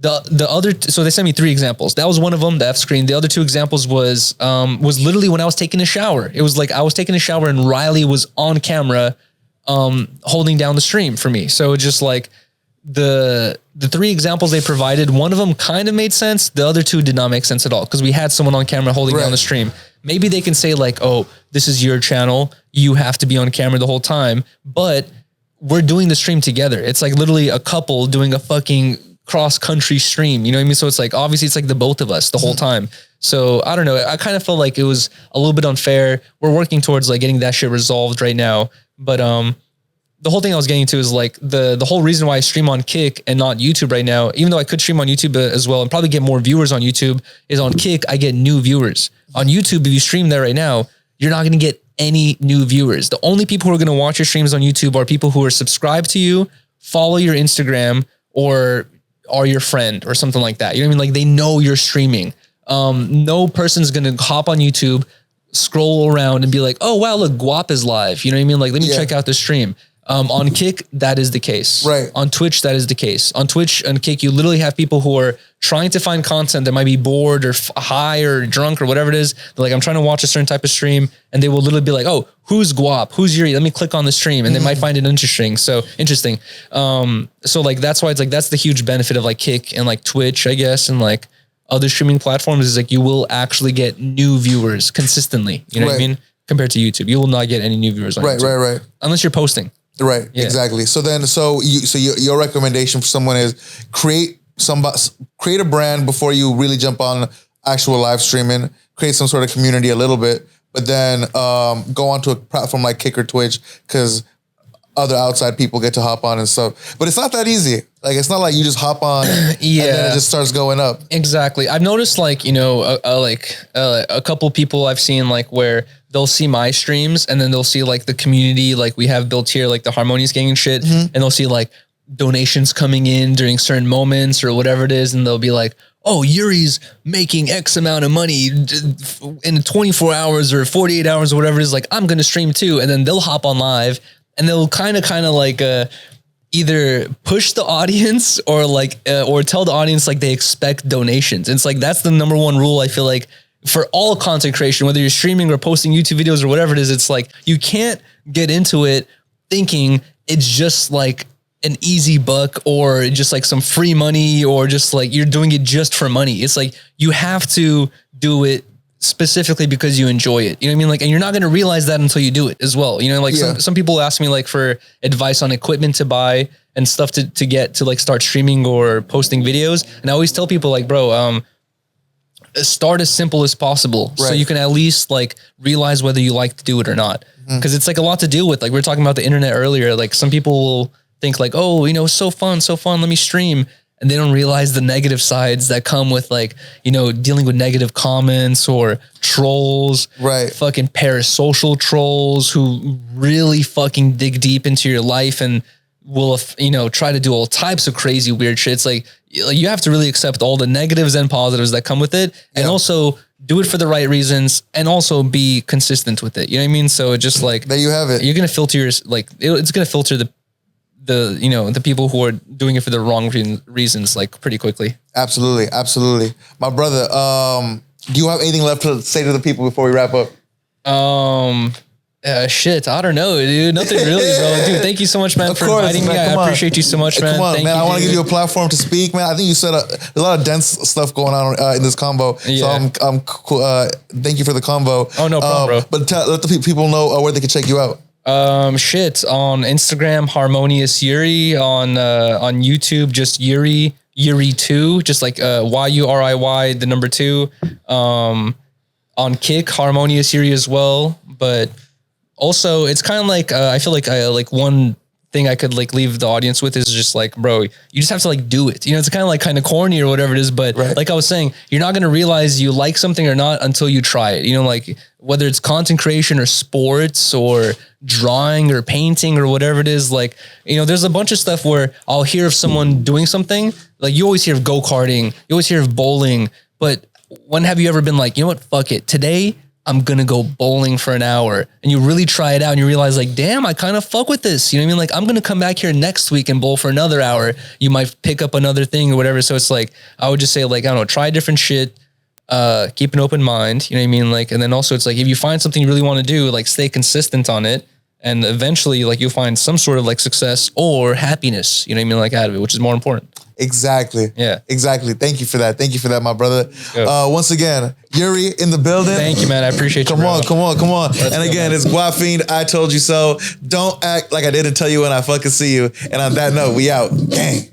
The other, so they sent me 3 examples. That was one of them, the F screen. The other 2 examples was literally when I was taking a shower. It was like I was taking a shower and Riley was on camera holding down the stream for me. So just like the 3 examples they provided, one of them kind of made sense. The other 2 did not make sense at all because we had someone on camera holding down the stream. Maybe they can say like, oh, this is your channel. You have to be on camera the whole time. But we're doing the stream together. It's like literally a couple doing a fucking cross-country stream. You know what I mean? So it's like, obviously it's like the both of us the whole time. So I don't know. I kind of felt like it was a little bit unfair. We're working towards like getting that shit resolved right now. But the whole thing I was getting to is like the whole reason why I stream on Kick and not YouTube right now, even though I could stream on YouTube as well and probably get more viewers on YouTube, is on Kick, I get new viewers. On YouTube, if you stream there right now, you're not going to get any new viewers. The only people who are going to watch your streams on YouTube are people who are subscribed to you, follow your Instagram, or are your friend or something like that. You know what I mean? Like they know you're streaming. No person's going to hop on YouTube, scroll around and be like, oh, wow, look, Guap is live. You know what I mean? Like, let me check out the stream. On Kick, that is the case. Right. On Twitch, that is the case. On Twitch and Kick, you literally have people who are trying to find content that might be bored or high or drunk or whatever it is. They're like, I'm trying to watch a certain type of stream, and they will literally be like, oh, who's Guap? Who's Yuriy? Let me click on the stream, and they might find it interesting. So like that's why it's like that's the huge benefit of like Kick and like Twitch, I guess, and like other streaming platforms is like you will actually get new viewers consistently. You know what I mean? Compared to YouTube, you will not get any new viewers on YouTube. Right. Unless you're posting. Right. Yeah. Exactly. So your recommendation for someone is create a brand before you really jump on actual live streaming, create some sort of community a little bit, but then go onto a platform like Kick or Twitch because other outside people get to hop on and stuff. But it's not that easy. Like, it's not like you just hop on and then it just starts going up. Exactly. I've noticed like, you know, a couple people I've seen like where they'll see my streams and then they'll see like the community like we have built here, like the Harmonious Gang and shit. And they'll see like donations coming in during certain moments or whatever it is. And they'll be like, oh, Yuri's making X amount of money in 24 hours or 48 hours or whatever it is. Like, I'm going to stream too. And then they'll hop on live and they'll kind of like either push the audience or like or tell the audience like they expect donations. And it's like that's the number one rule I feel like for all content creation, whether you're streaming or posting YouTube videos or whatever it is. It's like you can't get into it thinking it's just like an easy buck or just like some free money or just like you're doing it just for money. It's like you have to do it specifically because you enjoy it. You know what I mean? Like, and you're not going to realize that until you do it as well. You know, like some people ask me like for advice on equipment to buy and stuff to get to like start streaming or posting videos. And I always tell people like, bro, start as simple as possible. So you can at least like realize whether you like to do it or not. Cause it's like a lot to deal with. Like we were talking about the internet earlier. Like some people will think like, oh, you know, it's so fun. Let me stream. And they don't realize the negative sides that come with like, you know, dealing with negative comments or trolls, fucking parasocial trolls who really fucking dig deep into your life and will, you know, try to do all types of crazy weird shit. It's like you have to really accept all the negatives and positives that come with it and also do it for the right reasons and also be consistent with it. You know what I mean? So it just like, there you have it. You're going to filter it's going to filter the you know, the people who are doing it for the wrong reasons, like pretty quickly. Absolutely. My brother, do you have anything left to say to the people before we wrap up? Shit, I don't know, dude. Nothing really, bro. Dude, thank you so much, man, for inviting me. I appreciate you so much, man. Come on, thank man. you, I want to give you a platform to speak, man. I think you said a lot of dense stuff going on in this combo. Yeah. So I'm thank you for the combo. Oh, no problem, bro. But let the people know where they can check you out. On Instagram, Harmonious Yuriy, on YouTube, just Yuriy2, just like Yuriy, the number 2. On Kick, Harmonious Yuriy as well. But also it's kind of like I feel like one thing I could like leave the audience with is just like, bro, you just have to like do it. You know, it's kind of corny or whatever it is, but like I was saying, you're not going to realize you like something or not until you try it. You know, like whether it's content creation or sports or drawing or painting or whatever it is, like, you know, there's a bunch of stuff where I'll hear of someone doing something. Like you always hear of go-karting, you always hear of bowling, but when have you ever been like, you know what, fuck it. Today I'm gonna go bowling for an hour, and you really try it out and you realize like, damn, I kind of fuck with this. You know what I mean? Like, I'm gonna come back here next week and bowl for another hour. You might pick up another thing or whatever. So it's like, I would just say like, I don't know, try different shit, keep an open mind. You know what I mean? Like, and then also it's like, if you find something you really want to do, like stay consistent on it. And eventually like you'll find some sort of like success or happiness, you know what I mean? Like out of it, which is more important. Exactly. Yeah. Exactly. Thank you for that. Thank you for that, my brother. Once again, Yuriy in the building. Thank you, man. I appreciate you. Come on. Let's and again, it's Guafiend. I told you so. Don't act like I didn't tell you when I fucking see you. And on that note, we out. Gang.